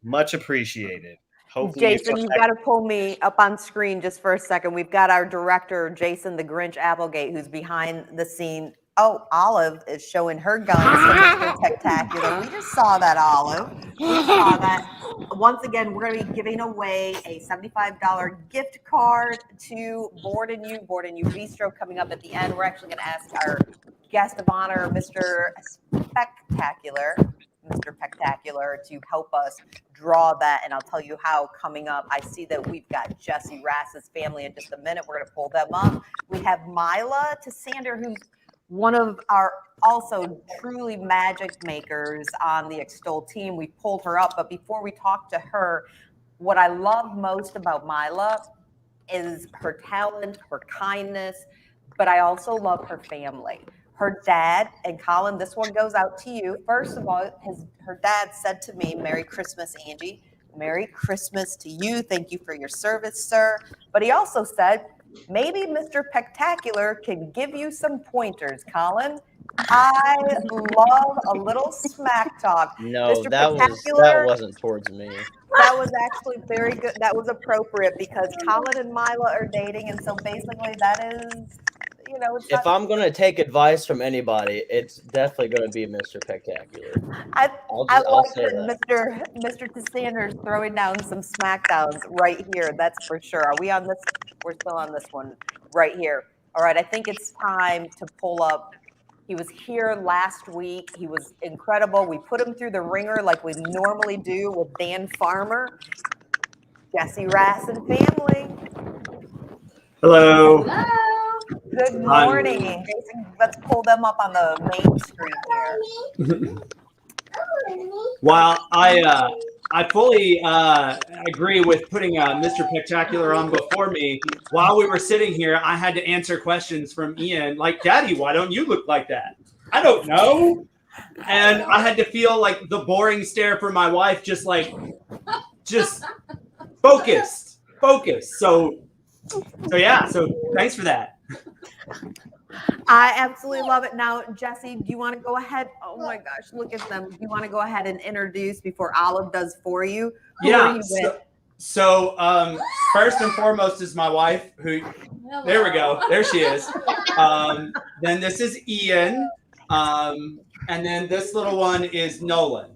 Much appreciated. Hopefully Jason, you've got to pull me up on screen just for a second. We've got our director, Jason the Grinch Applegate, who's behind the scene. Oh, Olive is showing her guns to Mr. Spectacular. We just saw that, Olive. We saw that. Once again, we're going to be giving away a $75 gift card to Board and You Bistro coming up at the end. We're actually going to ask our guest of honor, Mr. Spectacular, to help us draw that, and I'll tell you how coming up. I see that we've got Jesse Rass's family in just a minute. We're going to pull them up. We have Mila Tassander, who's one of our also truly magic makers on the Extol team. We pulled her up, but before we talk to her, what I love most about Mila is her talent, her kindness, but I also love her family. Her dad, and Colin, this one goes out to you. First of all, her dad said to me, Merry Christmas, Angie. Merry Christmas to you. Thank you for your service, sir. But he also said, maybe Mr. Spectacular can give you some pointers, Colin. I love a little smack talk. No, Mr. that wasn't towards me. That was actually very good. That was appropriate because Colin and Mila are dating, and so basically that is, if I'm going to take advice from anybody, it's definitely going to be Mr. Spectacular. I like that Mr. Tassander's throwing down some smackdowns right here. That's for sure. Are we on this? We're still on this one right here. All right. I think it's time to pull up. He was here last week. He was incredible. We put him through the ringer like we normally do with Dan Farmer, Jesse Rass and family. Hello. Good morning. Jason, let's pull them up on the main screen here. Well, I fully agree with putting Mr. Spectacular on before me. While we were sitting here, I had to answer questions from Ian, like, Daddy, why don't you look like that? I don't know. And I had to feel like the boring stare from my wife, just focused. So thanks for that. I absolutely love it. Now, Jesse, do you want to go ahead? Oh my gosh, look at them. Do you want to go ahead and introduce before Olive does for you? Who are you with? So first and foremost is my wife, who, there we go. There she is. Then this is Ian. And then this little one is Nolan.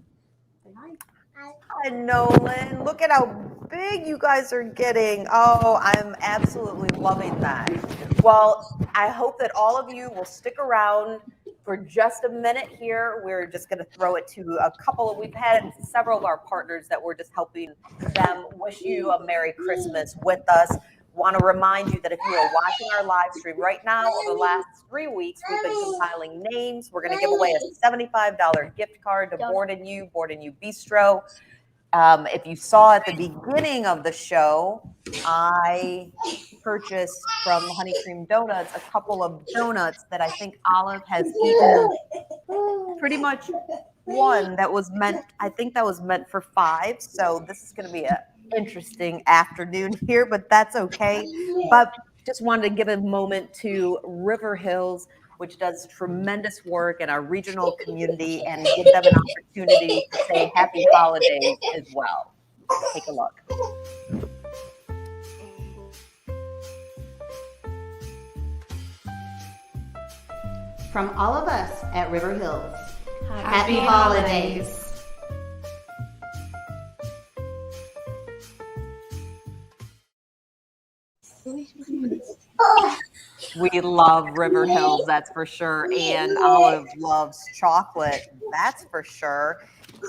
Hi, Nolan. Look at how big you guys are getting. Oh, I'm absolutely loving that. Well, I hope that all of you will stick around for just a minute here. We're just going to throw it to we've had several of our partners that we're just helping them wish you a Merry Christmas with us. Want to remind you that if you are watching our live stream right now, over the last 3 weeks, we've been compiling names. We're going to give away a $75 gift card to Board and You Bistro. If you saw at the beginning of the show, I purchased from Honey Cream Donuts a couple of donuts that I think Olive has eaten pretty much one that was meant, I think that was meant for 5. So this is going to be an interesting afternoon here, but that's okay. But just wanted to give a moment to River Hills, which does tremendous work in our regional community, and give them an opportunity to say happy holidays as well. Take a look. From all of us at River Hills, Happy holidays. We love River Hills, that's for sure. And Olive loves chocolate, that's for sure.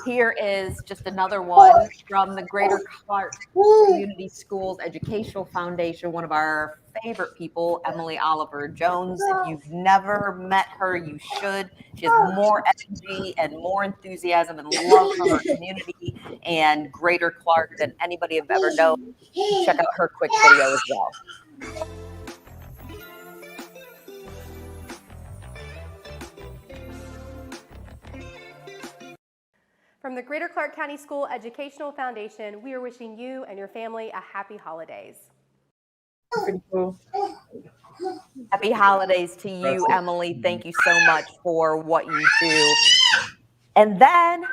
Here is just another one from the Greater Clark Community Schools Educational Foundation, one of our favorite people, Emily Oliver Jones. If you've never met her, you should. She has more energy and more enthusiasm and love for her community and Greater Clark than anybody I've ever known. Check out her quick video as well. From the Greater Clark County School Educational Foundation, we are wishing you and your family a happy holidays. Happy holidays to you, Emily. Thank you so much for what you do. And then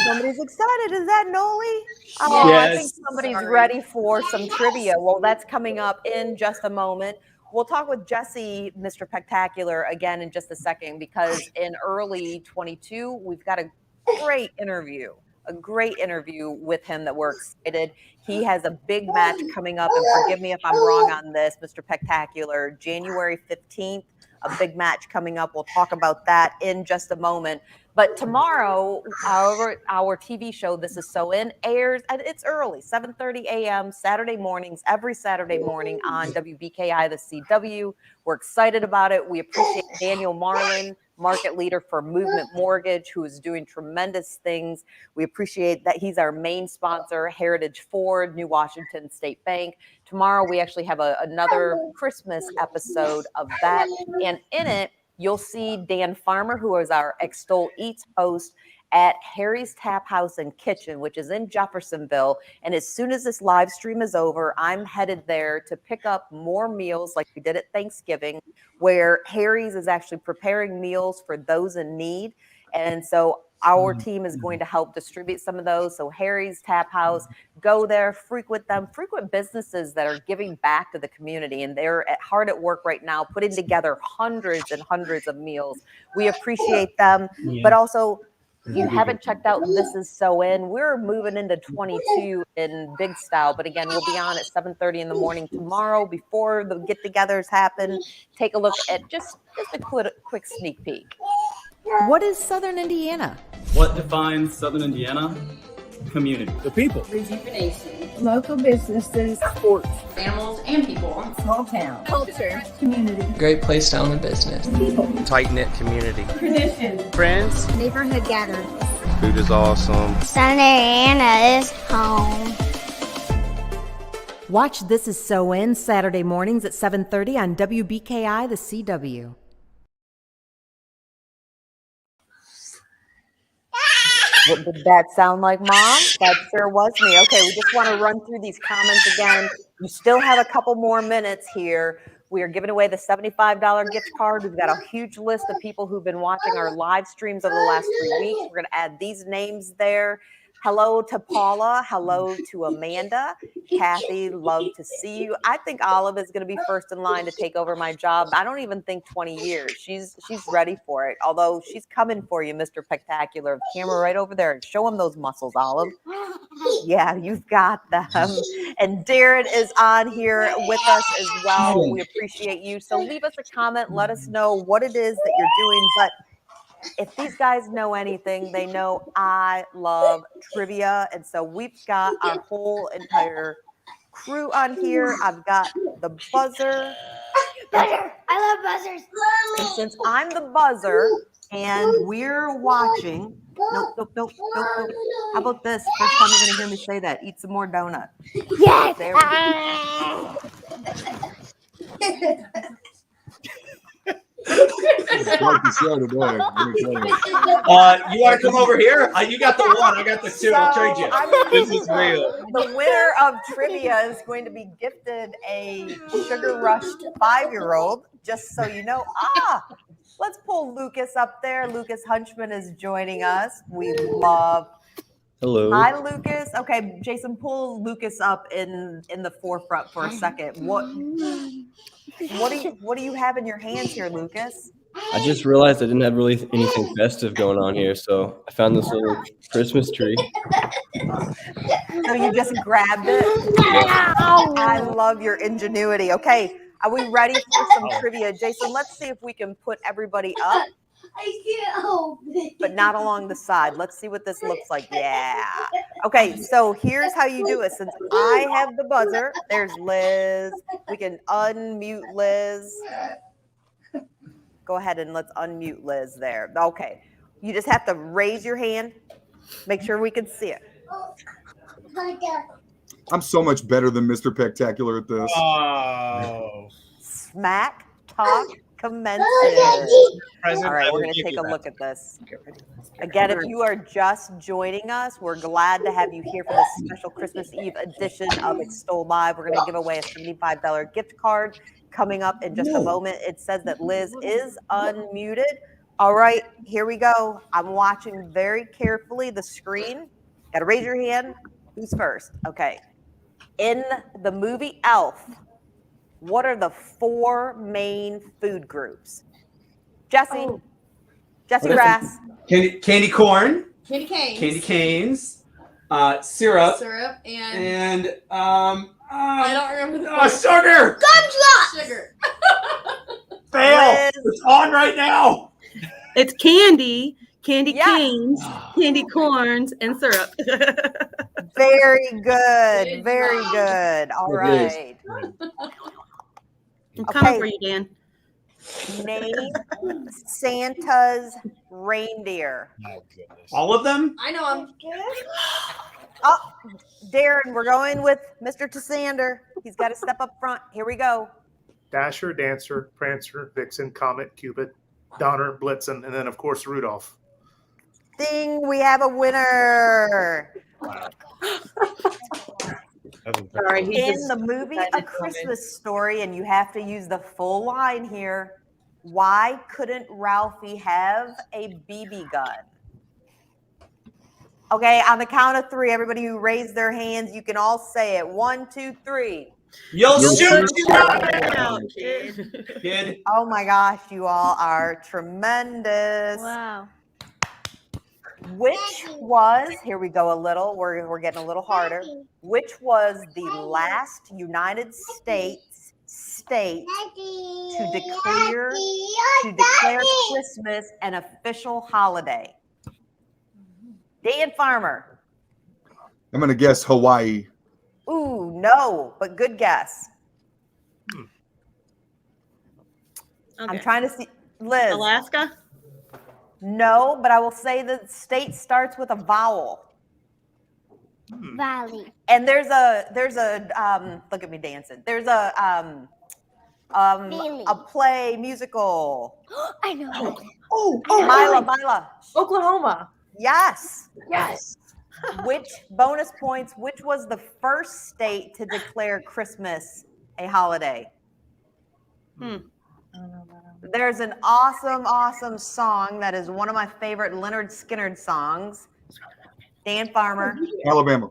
somebody's excited. Is that Noli? Oh, yes. I think somebody's ready for some trivia. Well, that's coming up in just a moment. We'll talk with Jesse, Mr. Spectacular, again in just a second, because in early 22, we've got a great interview with him that we're excited. He has a big match coming up, and forgive me if I'm wrong on this, Mr. Spectacular, January 15th, a big match coming up. We'll talk about that in just a moment. But tomorrow, our TV show, This Is So In, airs, and it's early, 7:30 a.m., Saturday mornings, every Saturday morning on WBKI, the CW. We're excited about it. We appreciate Daniel Marlin, market leader for Movement Mortgage, who is doing tremendous things. We appreciate that he's our main sponsor, Heritage Ford, New Washington State Bank. Tomorrow, we actually have another Christmas episode of that. And in it, you'll see Dan Farmer, who is our Extol Eats host, at Harry's Tap House and Kitchen, which is in Jeffersonville. And as soon as this live stream is over, I'm headed there to pick up more meals like we did at Thanksgiving, where Harry's is actually preparing meals for those in need. And so our team is going to help distribute some of those. So Harry's Tap House, go there, frequent them, frequent businesses that are giving back to the community. And they're hard at work right now, putting together hundreds and hundreds of meals. We appreciate them, but also, if you haven't checked out This Is So In, we're moving into 22 in big style. But again, we'll be on at 7:30 in the morning tomorrow before the get-togethers happen. Take a look at just a quick sneak peek. What is Southern Indiana? What defines Southern Indiana? Community. The people. Rejuvenation. Local businesses. Sports. Animals and people. Small town. Culture. Community. Great place to own a business. People. Tight-knit community. Tradition. Friends. Neighborhood gatherings. Food is awesome. Southern Indiana is home. Watch This Is So In Saturday mornings at 7:30 on WBKI, the CW. What did that sound like, Mom? That sure was me. Okay, we just want to run through these comments again. You still have a couple more minutes here. We are giving away the $75 gift card. We've got a huge list of people who've been watching our live streams over the last 3 weeks. We're going to add these names there. Hello to Paula. Hello to Amanda. Kathy, love to see you. I think Olive is going to be first in line to take over my job. I don't even think 20 years. She's ready for it. Although she's coming for you, Mr. Spectacular. Camera right over there. Show him those muscles, Olive. Yeah, you've got them. And Darren is on here with us as well. We appreciate you. So leave us a comment. Let us know what it is that you're doing. But if these guys know anything, they know I love trivia. And so we've got our whole entire crew on here. I've got the buzzer. Buzzer. I love buzzers. And since I'm the buzzer and we're watching, nope. How about this? First time you're going to hear me say that. Eat some more donut. Yes. There we go. Start the show today. Let me tell you. You want to come over here? You got the one. I got the two. I'll trade you. This is real. The winner of trivia is going to be gifted a sugar rushed 5-year-old. Just so you know. Let's pull Lucas up there. Lucas Hunchman is joining us. We love. Hello. Hi, Lucas. Okay, Jason, pull Lucas up in the forefront for a second. What do you have in your hands here, Lucas? I just realized I didn't have really anything festive going on here, so I found this little Christmas tree. So you just grabbed it? I love your ingenuity. Okay, are we ready for some trivia? Jason, let's see if we can put everybody up. I can't help it. But not along the side. Let's see what this looks like. Yeah. Okay, so here's how you do it. Since I have the buzzer, there's Liz. We can unmute Liz. Go ahead and let's unmute Liz there. Okay. You just have to raise your hand. Make sure we can see it. I'm so much better than Mr. Spectacular at this. Oh. Smack talk commences. All right, we're going to take a look at this. Again, if you are just joining us, we're glad to have you here for this special Christmas Eve edition of Extol Live. We're going to give away a $75 gift card coming up in just a moment. It says that Liz is unmuted. All right, here we go. I'm watching very carefully the screen. Got to raise your hand. Who's first? Okay. In the movie Elf, what are the 4 main food groups? Jesse. Jesse Grass. Candy corn. Candy canes. Candy canes. Syrup. Syrup And I don't remember the sugar. Gumdrops. Sugar. Fail. It's on right now. It's candy canes, candy corns, and syrup. Very good. Very good. All right. I'm coming for you, Dan. Name Santa's reindeer. Oh, goodness. All of them? I know I'm Oh, Darren, we're going with Mr. Tassander. He's got to step up front. Here we go. Dasher, Dancer, Prancer, Vixen, Comet, Cupid, Donner, Blitzen, and then, of course, Rudolph. Ding, we have a winner. Sorry, In the movie A Christmas Story, and you have to use the full line here, why couldn't Ralphie have a BB gun? Okay, on the count of 3, everybody who raised their hands, you can all say it. 1, 2, 3. You'll shoot you out, kid. Oh my gosh, you all are tremendous. Wow. Which was, here we go a little, we're getting a little harder. Which was the last United States state to declare Christmas an official holiday? Dan Farmer. I'm going to guess Hawaii. Ooh, no, but good guess. Okay. I'm trying to see. Liz. Alaska? No, but I will say the state starts with a vowel. Valley. And there's a look at me dancing. There's a play musical. I know. Mila. Oklahoma. Yes. Yes. Which bonus points? Which was the first state to declare Christmas a holiday? There's an awesome song that is one of my favorite Leonard Skinner songs. Dan Farmer. Alabama.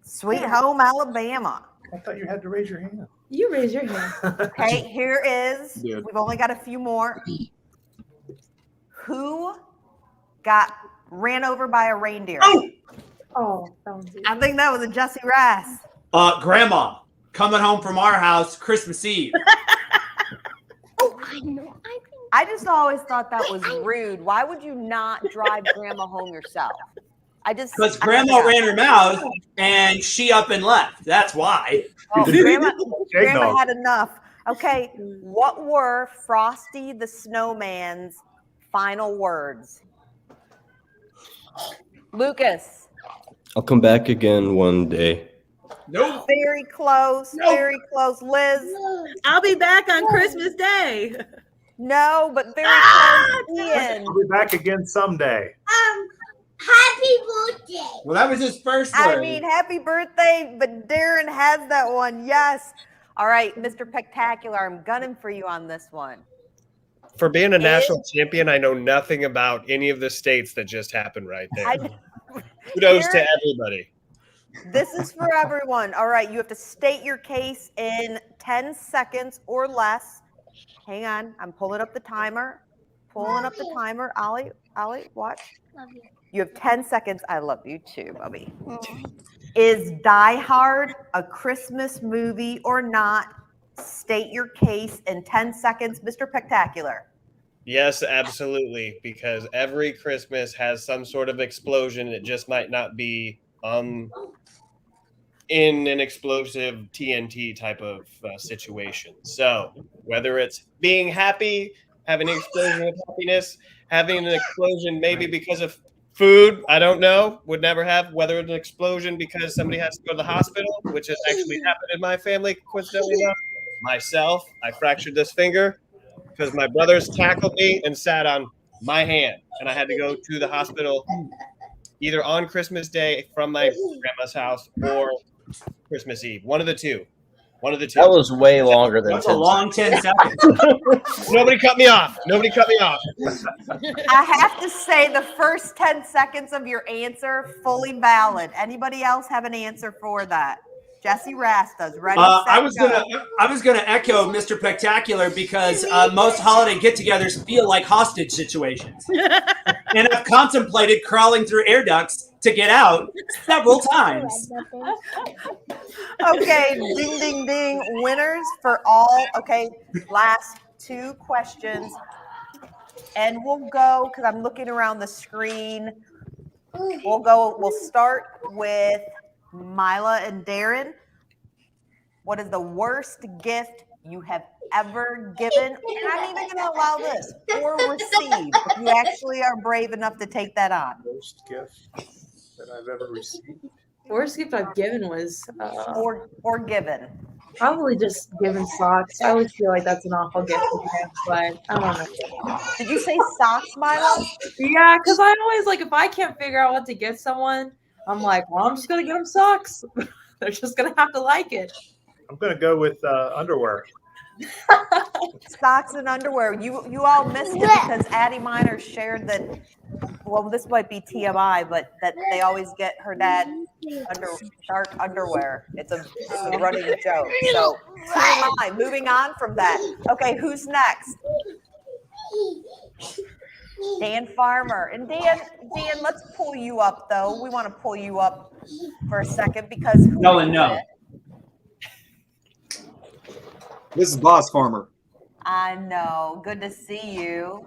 Sweet Home Alabama. I thought you had to raise your hand. You raise your hand. Okay, here is. Dude. We've only got a few more. Who got ran over by a reindeer? Oh, that was I think that was a Jesse Rice. Grandma coming home from our house Christmas Eve. I know. I just always thought that was rude. Why would you not drive grandma home yourself? Because grandma ran her mouth and she up and left. That's why. Oh, grandma had enough. Okay, what were Frosty the Snowman's final words? Lucas. I'll come back again one day. Nope. Very close. Very close. Liz. I'll be back on Christmas Day. No, but very close. Ian. I'll be back again someday. Happy birthday. Well, that was his first I word. mean, happy birthday, but Darren has that one. Yes. All right, Mr. Spectacular, I'm gunning for you on this one. For being a national champion, I know nothing about any of the states that just happened right there. Kudos to everybody. This is for everyone. All right, you have to state your case in 10 seconds or less. Hang on, I'm pulling up the timer. Ollie, watch. Love you. You have 10 seconds. I love you too, Bubby. Is Die Hard a Christmas movie or not? State your case in 10 seconds, Mr. Spectacular. Yes, absolutely. Because every Christmas has some sort of explosion. It just might not be in an explosive TNT type of situation. So whether it's being happy, having an explosion of happiness, having an explosion maybe because of food, I don't know, would never have, whether it's an explosion because somebody has to go to the hospital, which has actually happened in my family, coincidentally enough. Myself, I fractured this finger because my brothers tackled me and sat on my hand, and I had to go to the hospital either on Christmas Day from my grandma's house or Christmas Eve. One of the two. That was way longer than That's a long 10 seconds. Nobody cut me off. I have to say the first 10 seconds of your answer, fully valid. Anybody else have an answer for that? Jesse Rastas, ready, set, I was gonna echo Mr. Spectacular because most holiday get-togethers feel like hostage situations, and I've contemplated crawling through air ducts to get out several times. Okay, ding, ding, ding. Winners for all. Okay, last two questions. And we'll go, because I'm looking around the screen. We'll start with Mila and Darren. What is the worst gift you have ever given? And I'm even going to allow this, or received, if you actually are brave enough to take that on. Worst gift that I've ever received. Worst gift I've given was or given. Probably just given socks. I always feel like that's an awful gift to give, but I don't know. Did you say socks, Milo? Yeah, because I always like if I can't figure out what to get someone, I'm like, well, I'm just gonna get them socks. They're just gonna have to like it. I'm gonna go with underwear. Socks and underwear. You all missed it because Addie Minor shared that. Well, this might be TMI, but that they always get her dad dark underwear. It's a running joke. So TMI. Moving on from that. Okay, who's next? Dan Farmer. And Dan, let's pull you up though. We want to pull you up for a second because No. This is Boss Farmer. I know. Good to see you.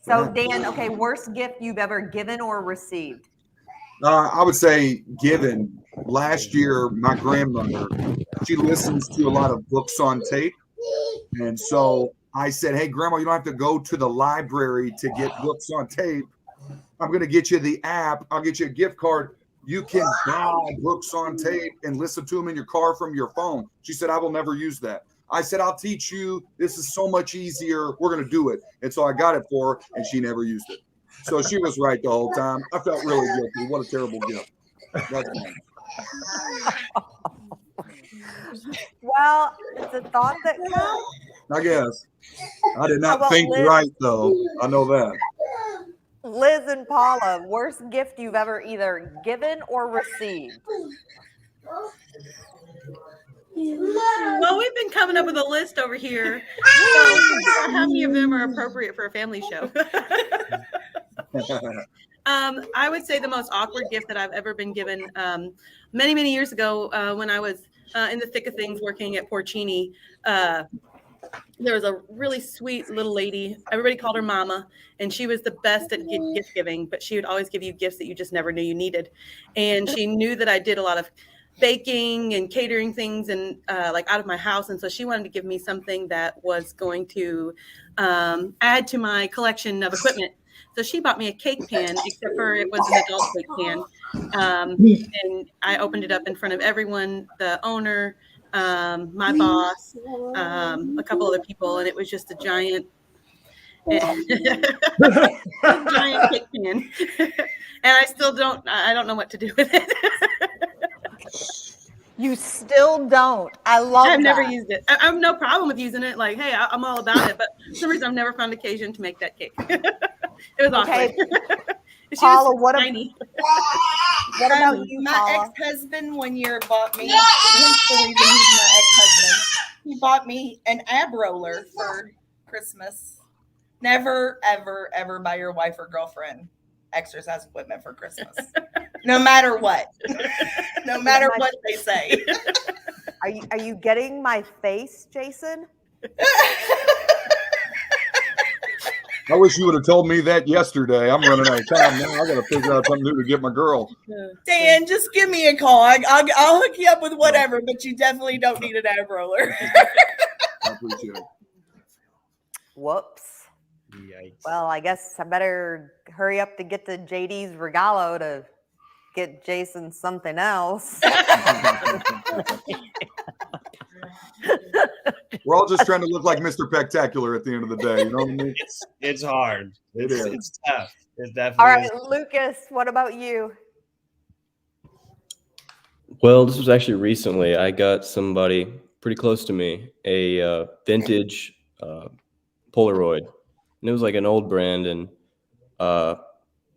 So Dan, okay, worst gift you've ever given or received? I would say given. Last year, my grandmother, she listens to a lot of books on tape. And so I said, hey, Grandma, you don't have to go to the library to get books on tape. I'm going to get you the app. I'll get you a gift card. You can buy books on tape and listen to them in your car from your phone. She said, I will never use that. I said, I'll teach you. This is so much easier. We're going to do it. And so I got it for her, and she never used it. So she was right the whole time. I felt really guilty. What a terrible gift. That's fine. Well, it's a thought that counts. I guess. I did not about think Liz? right, though. I know that. Liz and Paula, worst gift you've ever either given or received? Well, we've been coming up with a list over here. So how many of them are appropriate for a family show? I would say the most awkward gift that I've ever been given many, many years ago when I was in the thick of things working at Porcini. There was a really sweet little lady. Everybody called her Mama, and she was the best at gift giving, but she would always give you gifts that you just never knew you needed. And she knew that I did a lot of baking and catering things and like out of my house. And so she wanted to give me something that was going to add to my collection of equipment. So she bought me a cake pan, except for it was an adult cake pan. And I opened it up in front of everyone, the owner, my boss, a couple other people. And it was just a giant Giant cake pan. And I still don't know what to do with it. You still don't. I love I've never that. used it. I have no problem with using it. Like, hey, I'm all about it. But for some reason, I've never found occasion to make that cake. It was awkward. She Paula, was what tiny. What about you, My Paula? ex-husband one year bought me, hence the reason he's my ex-husband. He bought me an ab roller for Christmas. Never, ever, ever buy your wife or girlfriend exercise equipment for Christmas. No matter what. No matter what they say. Are you getting my face, Jason? I wish you would have told me that yesterday. I'm running out of time now. I got to figure out something new to get my girl. Dan, just give me a call. I'll hook you up with whatever, but you definitely don't need an ab roller. I appreciate it. Whoops. Yikes. Well, I guess I better hurry up to get to JD's Regalo to get Jason something else. We're all just trying to look like Mr. Spectacular at the end of the day. You know what I mean? It's hard. It is. It's tough. It definitely All right, is. Lucas, what about you? Well, this was actually recently. I got somebody pretty close to me a vintage Polaroid, and it was like an old brand, and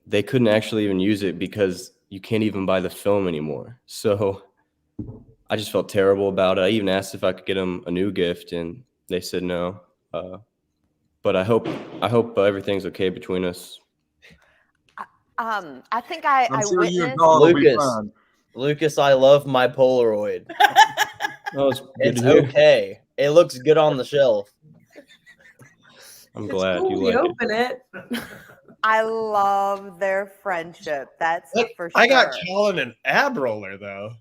they couldn't actually even use it because you can't even buy the film anymore. So I just felt terrible about it. I even asked if I could get them a new gift, and they said no. But I hope everything's okay between us. I think I sure you and witnessed. Paul will be fine. Lucas, I love my Polaroid. Oh, it's good It's to hear. okay. It looks good on the shelf. I'm glad Cool, you you like it. open it. I love their friendship. That's Look, for sure. I got Colin an ab roller though.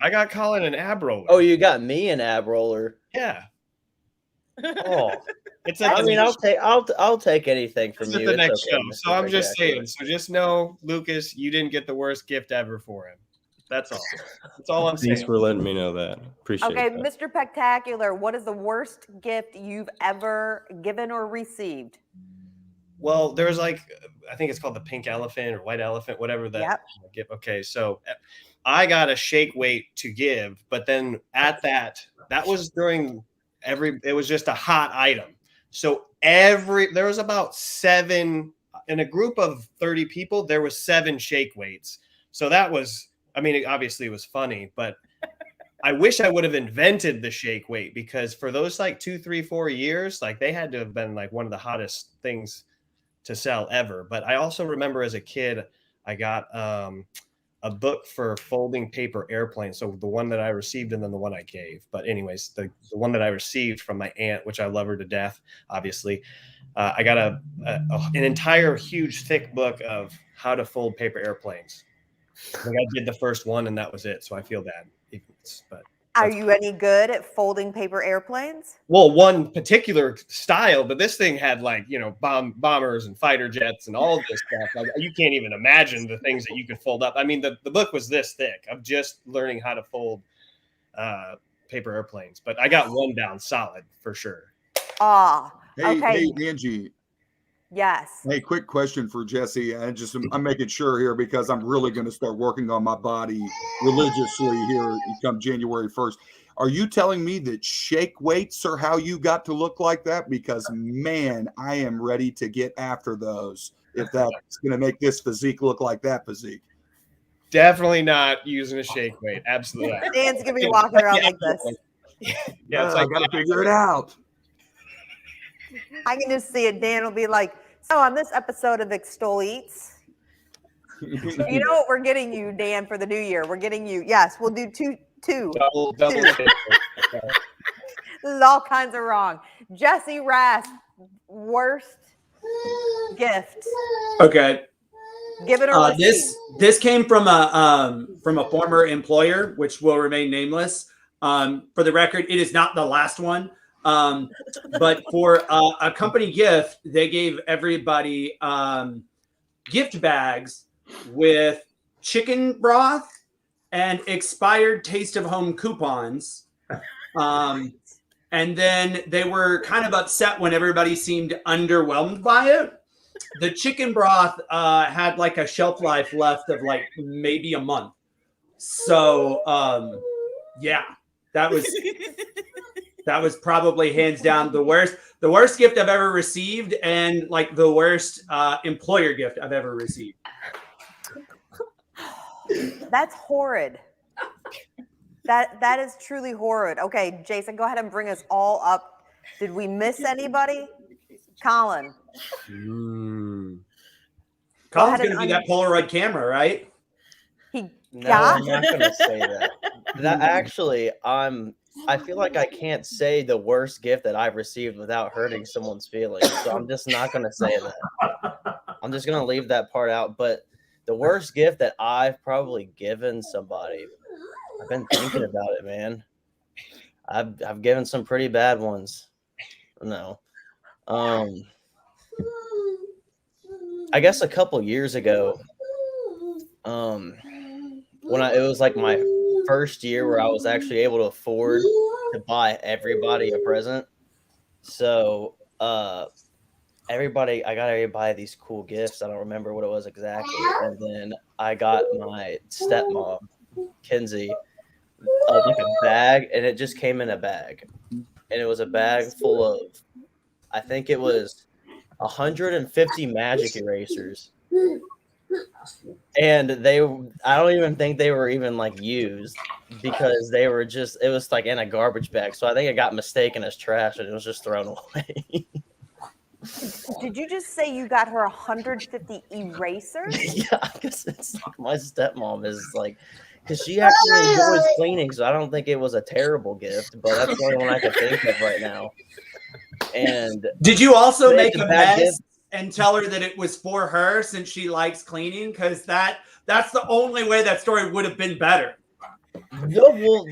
I got Colin an ab roller. Oh, you got me an ab roller. Yeah. Oh, It's I mean, I'll take anything from It's at you. the It's next okay, show. Mr. So I'm just Spectacular. saying. So just know, Lucas, you didn't get the worst gift ever for him. That's all. That's all I'm Thanks saying. for letting me know that. Appreciate Okay, that. Mr. Spectacular, what is the worst gift you've ever given or received? Well, there's like, I think it's called the pink elephant or white elephant, whatever that. Yep. Gift. Okay, so I got a shake weight to give, but then at that was during it was just a hot item. So there was about 7 in a group of 30 people. There was 7 shake weights. So that was, I mean, obviously it was funny, but I wish I would have invented the shake weight, because for those like 2, 3, 4 years, like they had to have been like one of the hottest things to sell ever. But I also remember as a kid, I got a book for folding paper airplanes. So the one that I received and then the one I gave. But anyways, the one that I received from my aunt, which I love her to death, obviously, I got an entire huge thick book of how to fold paper airplanes. Like I did the first one and that was it. So I feel bad. But Are you any good at folding paper airplanes? well, one particular style, but this thing had like, you know, bombers and fighter jets and all of this stuff. Like you can't even imagine the things that you could fold up. I mean, the book was this thick of just learning how to fold paper airplanes, but I got one down solid for sure. Okay. Hey, Angie. Yes. Hey, quick question for Jesse. I'm making sure here because I'm really going to start working on my body religiously here come January 1st. Are you telling me that shake weights are how you got to look like that? Because man, I am ready to get after those. If that's going to make this physique look like that physique. Definitely not using a shake weight. Absolutely. Dan's going to be walking around like this. Yeah, it's I like got to figure it out. I can just see it. Dan will be like, so on this episode of Extol Eats, you know what we're getting you, Dan, for the new year? We're getting you, yes, we'll do two. Double. This is all kinds of wrong. Jesse Rask, worst gift. Okay. Give it a this came from a former employer, which will remain nameless. For the record, it is not the last one. But for a company gift, they gave everybody gift bags with chicken broth and expired Taste of Home coupons. and then they were kind of upset when everybody seemed underwhelmed by it. The chicken broth had like a shelf life left of like maybe a month. So yeah, that was probably hands down the worst gift I've ever received, and like the worst employer gift I've ever received. That's horrid. That is truly horrid. Okay, Jason, go ahead and bring us all up. Did we miss anybody? Colin. Colin's going to be that Polaroid camera, right? No, I'm not going to say that. That actually, I feel like I can't say the worst gift that I've received without hurting someone's feelings. So I'm just not going to say that. I'm just going to leave that part out. But the worst gift that I've probably given somebody, I've been thinking about it, man. I've given some pretty bad ones. No. I guess a couple years ago, when it was like my first year where I was actually able to afford to buy everybody a present. So I got everybody these cool gifts. I don't remember what it was exactly. And then I got my stepmom, Kinsey, like a bag, and it just came in a bag. And it was a bag full of, I think it was 150 magic erasers. And I don't even think they were even like used, because they were just, it was like in a garbage bag. So I think it got mistaken as trash and it was just thrown away. Did you just say you got her 150 erasers? Yeah, because it's like my stepmom is like, because she actually enjoys cleaning, so I don't think it was a terrible gift, but that's the only one I can think of right now. And did you also make a bad mess gift and tell her that it was for her since she likes cleaning? Because that's the only way that story would have been better. No, well,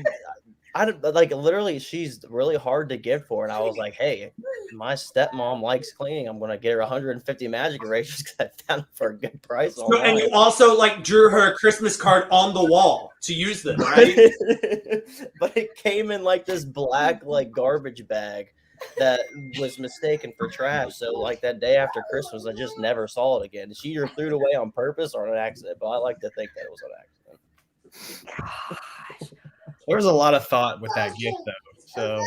I don't, like, literally, she's really hard to give for, and I was like, hey, my stepmom likes cleaning. I'm gonna get her 150 magic erasers because I found them for a good price So, online. and you also like drew her a Christmas card on the wall to use them, right? But it came in like this black like garbage bag that was mistaken for trash. So like that day after Christmas, I just never saw it again. She either threw it away on purpose or an accident, but I like to think that it was an accident. There was a lot of thought with that gift, though. So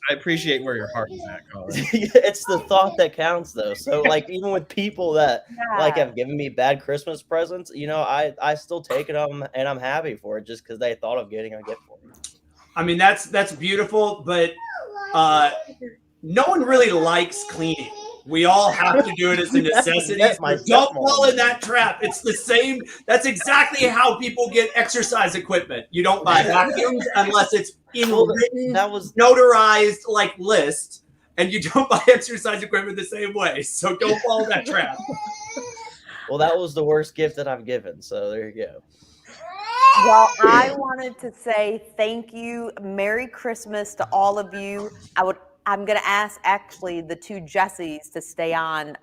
I appreciate where your heart is at, Colin. It's the thought that counts, though. So, like, even with people that like have given me bad Christmas presents, you know, I still take it on and I'm happy for it just because they thought of getting a gift for me. I mean, that's beautiful, but no one really likes cleaning. We all have to do it as a necessity. So don't fall in that trap. It's the same. That's exactly how people get exercise equipment. You don't buy vacuums unless it's in written, notarized like list, and you don't buy exercise equipment the same way. So don't fall in that trap. Well, that was the worst gift that I've given. So there you go. Well, I wanted to say thank you. Merry Christmas to all of you. I'm going to ask actually the two Jessies to stay on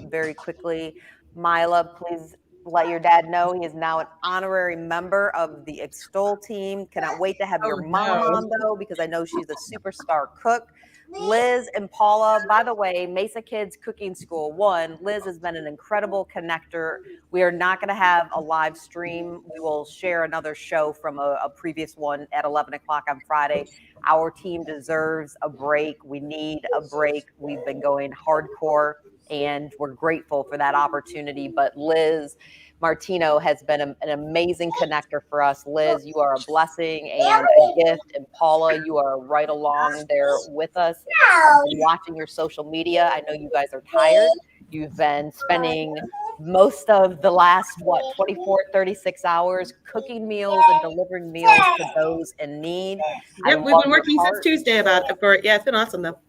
very quickly. Mila, please let your dad know he is now an honorary member of the Extol team. Cannot wait to have your mom on, though, because I know she's a superstar cook. Liz and Paula, by the way, Mesa Kids Cooking School 1, Liz has been an incredible connector. We are not going to have a live stream. We will share another show from a previous one at 11 o'clock on Friday. Our team deserves a break. We need a break. We've been going hardcore, and we're grateful for that opportunity. But Liz Martino has been an amazing connector for us. Liz, you are a blessing and a gift. And Paula, you are right along there with us. I've been watching your social media. I know you guys are tired. You've been spending most of the last, 24, 36 hours cooking meals and delivering meals to those in need. Yep, we've been working since Tuesday about it for it. Yeah, it's been awesome though.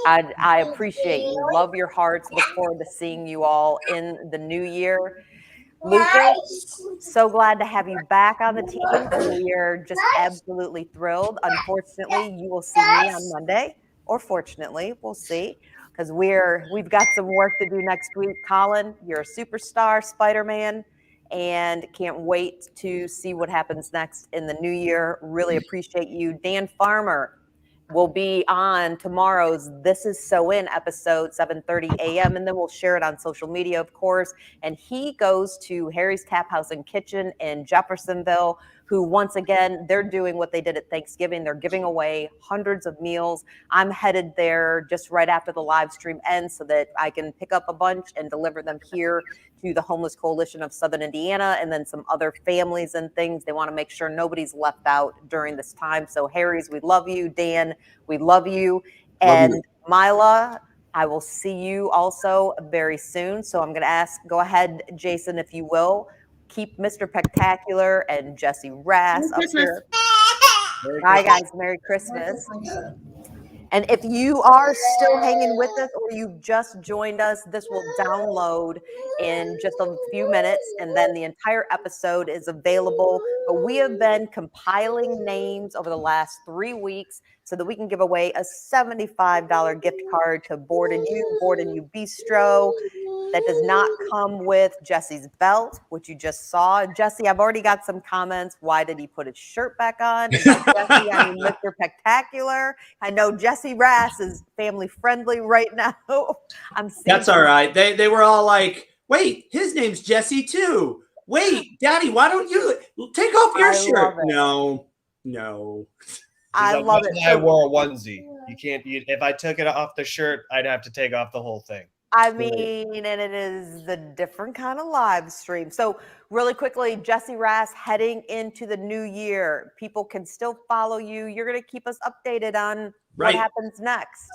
I appreciate you. Love your hearts. Look forward to seeing you all in the new year. Lucas, so glad to have you back on the team. We are just absolutely thrilled. Unfortunately, you will see me on Monday, or fortunately, we'll see, because we've got some work to do next week. Colin, you're a superstar, Spider-Man, and can't wait to see what happens next in the new year. Really appreciate you. Dan Farmer, will be on tomorrow's This Is So In episode, 7:30 a.m. And then we'll share it on social media, of course. And he goes to Harry's Tap House and Kitchen in Jeffersonville, who once again, they're doing what they did at Thanksgiving. They're giving away hundreds of meals. I'm headed there just right after the live stream ends so that I can pick up a bunch and deliver them here to the Homeless Coalition of Southern Indiana and then some other families and things. They want to make sure nobody's left out during this time. So Harry's, we love you. Dan, we love you. And Mila, I will see you also very soon. So I'm going to go ahead, Jason, if you will, keep Mr. Spectacular and Jesse Rass up here. Bye, guys. Merry Christmas. And if you are still hanging with us or you just joined us, this will download in just a few minutes, and then the entire episode is available. But we have been compiling names over the last 3 weeks so that we can give away a $75 gift card to Board and You Bistro. That does not come with Jesse's belt, which you just saw. Jesse, I've already got some comments. Why did he put his shirt back on? And by Jesse, I mean Mr. Spectacular. I know Jesse Rass is family friendly right now. That's all right. They were all like, wait, his name's Jesse too. Wait, Daddy, why don't you take off your shirt? No. I love it. I wore a onesie. You can't. If I took it off the shirt, I'd have to take off the whole thing. I mean, and it is the different kind of live stream. So really quickly, Jesse Rass heading into the new year. People can still follow you. You're going to keep us updated on what happens next.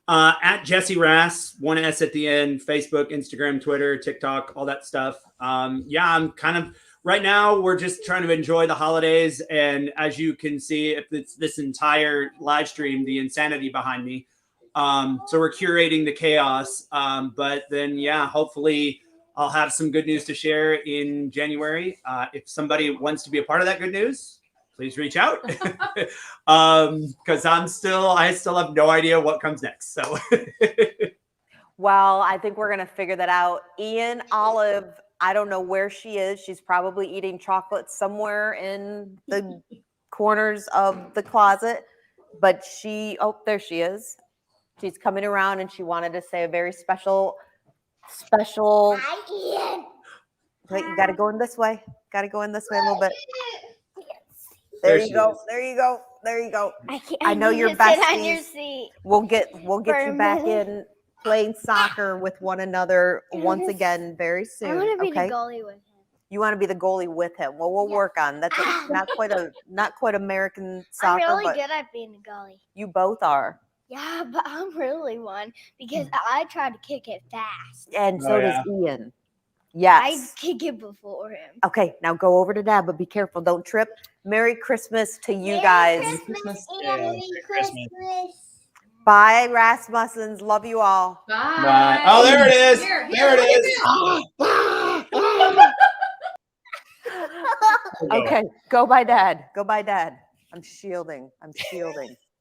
At Jesse Rass, 1 S at the end, Facebook, Instagram, Twitter, TikTok, all that stuff. I'm kind of right now, we're just trying to enjoy the holidays. And as you can see, if it's this entire live stream, the insanity behind me. So we're curating the chaos. But then, hopefully I'll have some good news to share in January. If somebody wants to be a part of that good news, please reach out. Because I still have no idea what comes next. So, well, I think we're going to figure that out. Ian Olive, I don't know where she is. She's probably eating chocolate somewhere in the corners of the closet, but there she is. She's coming around and she wanted to say a very special. Hi, Ian. Wait, you got to go in this way. Got to go in this way a little bit. There you go. I know you're besties. On your seat. We'll get you back in playing soccer with one another once again very soon. I want to be okay? the goalie with him. You want to be the goalie with him? Well, we'll work on that's not quite American soccer. I'm really but good at being a goalie. You both are. Yeah, but I'm really one because I tried to kick it fast. And so does Ian. Yes. I kick it before him. Okay, now go over to Dad, but be careful. Don't trip. Merry Christmas to you guys. Merry Christmas. Bye, Rasmussens. Love you all. Bye. Oh, there it is. There it is. Okay, go by Dad. I'm shielding.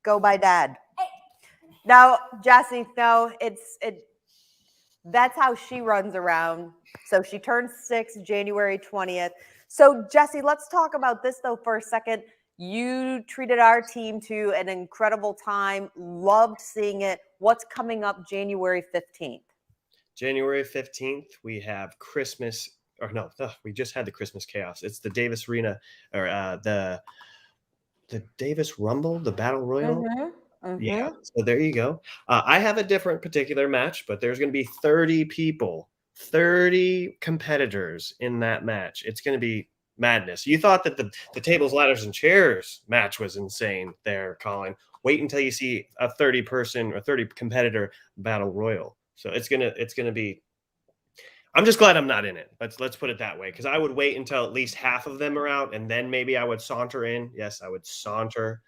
Go by Dad. No, Jessie, no, that's how she runs around. So she turns 6 January 20th. So Jessie, let's talk about this though for a second. You treated our team to an incredible time. Loved seeing it. What's coming up January 15th? January 15th, we have Christmas, we just had the Christmas Chaos. It's the Davis Arena, or the Davis Rumble, the Battle Royal. Yeah, so there you go. I have a different particular match, but there's going to be 30 people, 30 competitors in that match. It's going to be madness. You thought that the tables, ladders, and chairs match was insane there, Colin. Wait until you see a 30-person or 30 competitor battle royal. So it's gonna be. I'm just glad I'm not in it. Let's put it that way, because I would wait until at least half of them are out, and then maybe I would saunter in. Yes, I would saunter.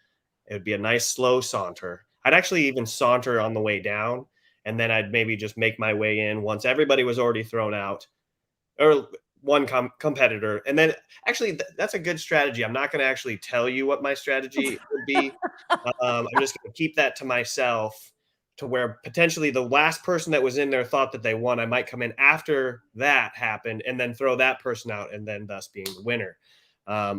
It would be a nice slow saunter. I'd actually even saunter on the way down, and then I'd maybe just make my way in once everybody was already thrown out, or one competitor. And then actually that's a good strategy. I'm not going to actually tell you what my strategy would be. I'm just going to keep that to myself, to where potentially the last person that was in there thought that they won. I might come in after that happened and then throw that person out, and then thus being the winner.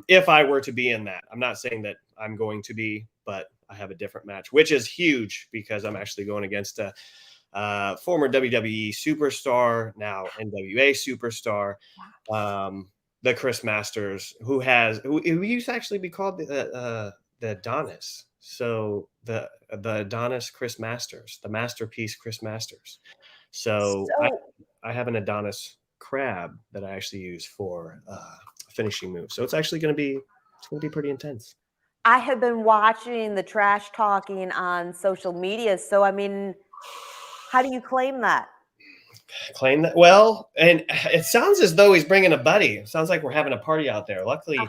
If I were to be in that, I'm not saying that I'm going to be, but I have a different match, which is huge because I'm actually going against a former WWE superstar, now NWA superstar, the Chris Masters, who used to actually be called the Adonis. So the Adonis Chris Masters, the masterpiece Chris Masters. So I have an Adonis crab that I actually use for finishing moves. So it's actually going to be pretty intense. I have been watching the trash talking on social media. So, I mean, how do you claim that? Claim that? Well, and it sounds as though he's bringing a buddy. It sounds like we're having a party out there. Luckily,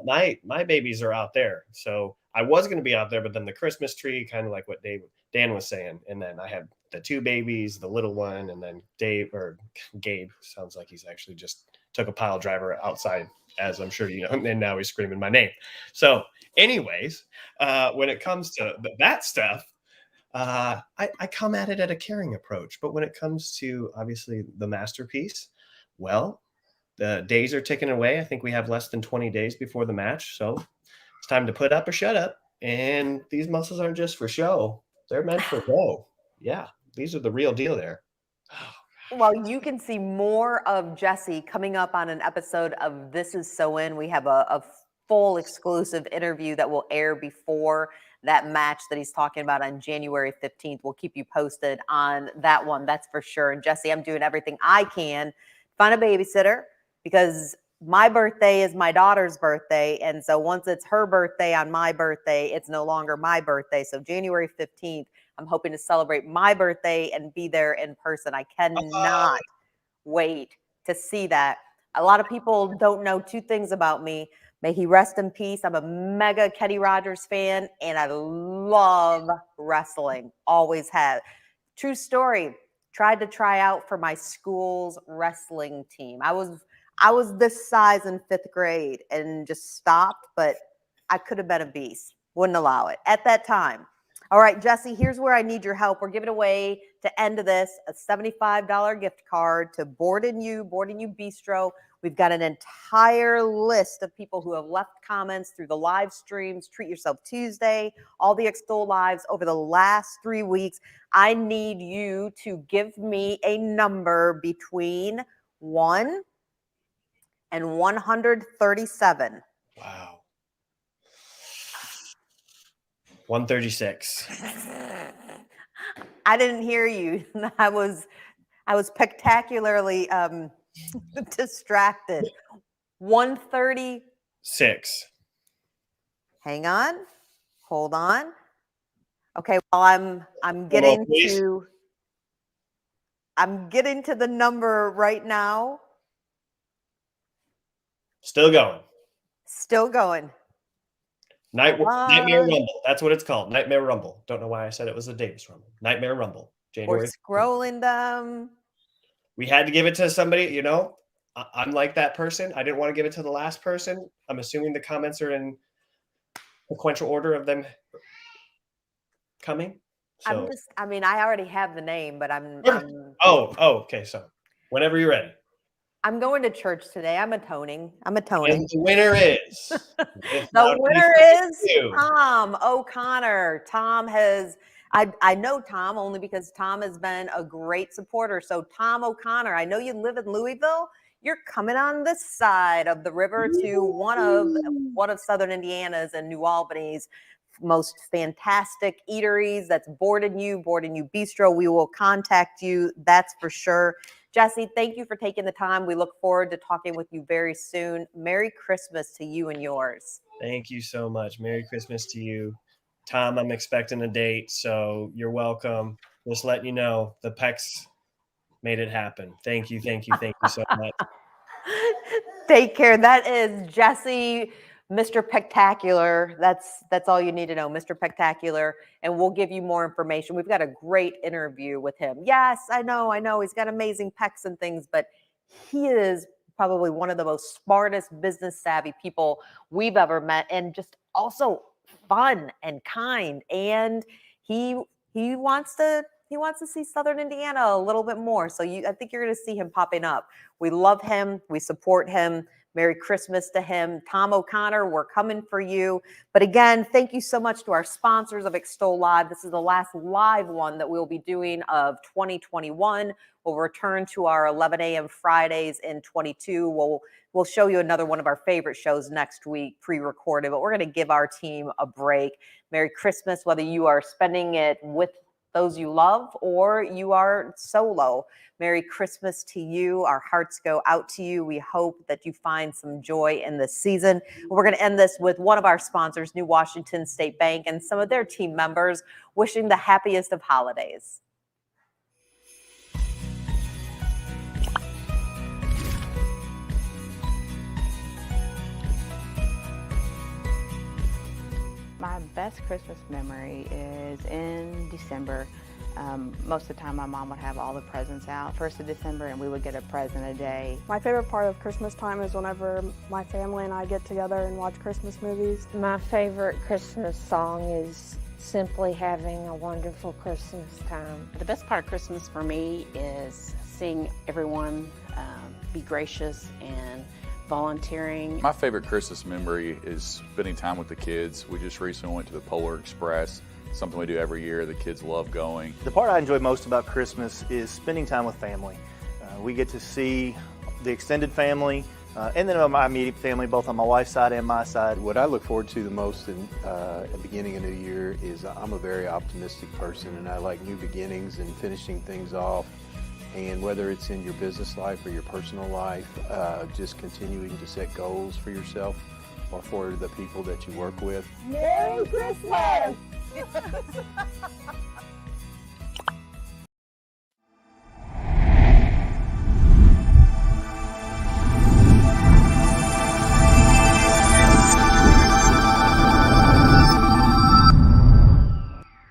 my babies are out there. So I was going to be out there, but then the Christmas tree, kind of like what Dan was saying. And then I had the 2 babies, the little one, and then Gabe sounds like he's actually just took a pile driver outside, as I'm sure you know, and now he's screaming my name. So anyways, when it comes to that stuff, I come at it at a caring approach. But when it comes to obviously the masterpiece, well, the days are ticking away. I think we have less than 20 days before the match. So it's time to put up or shut up. And these muscles aren't just for show. They're meant for go. Yeah, these are the real deal there. Well, you can see more of Jesse coming up on an episode of This Is So In. We have a full exclusive interview that will air before that match that he's talking about on January 15th. We'll keep you posted on that one, that's for sure. And Jesse, I'm doing everything I can to find a babysitter because my birthday is my daughter's birthday. And so once it's her birthday on my birthday, it's no longer my birthday. So January 15th, I'm hoping to celebrate my birthday and be there in person. I cannot wait to see that. A lot of people don't know 2 things about me. May he rest in peace. I'm a mega Kenny Rogers fan, and I love wrestling. Always have. True story. Tried to try out for my school's wrestling team. I was this size in 5th grade and just stopped, but I could have been a beast. Wouldn't allow it at that time. All right, Jesse, here's where I need your help. We're giving away, to end of this, a $75 gift card to Board and You Bistro. We've got an entire list of people who have left comments through the live streams, Treat Yourself Tuesday, all the Extol lives over the last 3 weeks. I need you to give me a number between 1 and 137. Wow. 136. I didn't hear you. I was spectacularly distracted. 136. Hang on. Hold on. Okay, well I'm getting to the number right now. Still going. Still going. Nightmare Rumble. That's what it's called. Nightmare Rumble. Don't know why I said it was a Davis Rumble. Nightmare Rumble. January. We're scrolling down. We had to give it to somebody, you know. I'm like that person. I didn't want to give it to the last person. I'm assuming the comments are in sequential order of them coming. So. I already have the name, but okay. So whenever you're ready. I'm going to church today. I'm atoning. And the winner is. The winner is Tom O'Connor. Tom has, I know Tom only because Tom has been a great supporter. So Tom O'Connor, I know you live in Louisville. You're coming on this side of the river to one of Southern Indiana's and New Albany's most fantastic eateries. That's Board and You Bistro. We will contact you. That's for sure. Jesse, thank you for taking the time. We look forward to talking with you very soon. Merry Christmas to you and yours. Thank you so much. Merry Christmas to you. Tom, I'm expecting a date, so you're welcome. Just letting you know, the Pecs made it happen. Thank you so much. Take care. That is Jesse, Mr. Pectacular. That's all you need to know, Mr. Pectacular. And we'll give you more information. We've got a great interview with him. Yes, I know. He's got amazing pecs and things, but he is probably one of the most smartest, business savvy people we've ever met, and just also fun and kind. And he wants to see Southern Indiana a little bit more. So I think you're going to see him popping up. We love him. We support him. Merry Christmas to him. Tom O'Connor, we're coming for you. But again, thank you so much to our sponsors of Extol Live. This is the last live one that we'll be doing of 2021. We'll return to our 11 a.m. Fridays in 22. We'll show you another one of our favorite shows next week, pre-recorded, but we're going to give our team a break. Merry Christmas, whether you are spending it with those you love or you are solo. Merry Christmas to you. Our hearts go out to you. We hope that you find some joy in this season. We're going to end this with one of our sponsors, New Washington State Bank, and some of their team members wishing the happiest of holidays. My best Christmas memory is in December. Most of the time my mom would have all the presents out 1st of December and we would get a present a day. My favorite part of Christmas time is whenever my family and I get together and watch Christmas movies. My favorite Christmas song is Simply Having a Wonderful Christmas Time. The best part of Christmas for me is seeing everyone be gracious and volunteering. My favorite Christmas memory is spending time with the kids. We just recently went to the Polar Express, something we do every year. The kids love going. The part I enjoy most about Christmas is spending time with family. We get to see the extended family and then my immediate family, both on my wife's side and my side. What I look forward to the most at the beginning of the year is I'm a very optimistic person and I like new beginnings and finishing things off. And whether it's in your business life or your personal life, just continuing to set goals for yourself or for the people that you work with. Merry Christmas!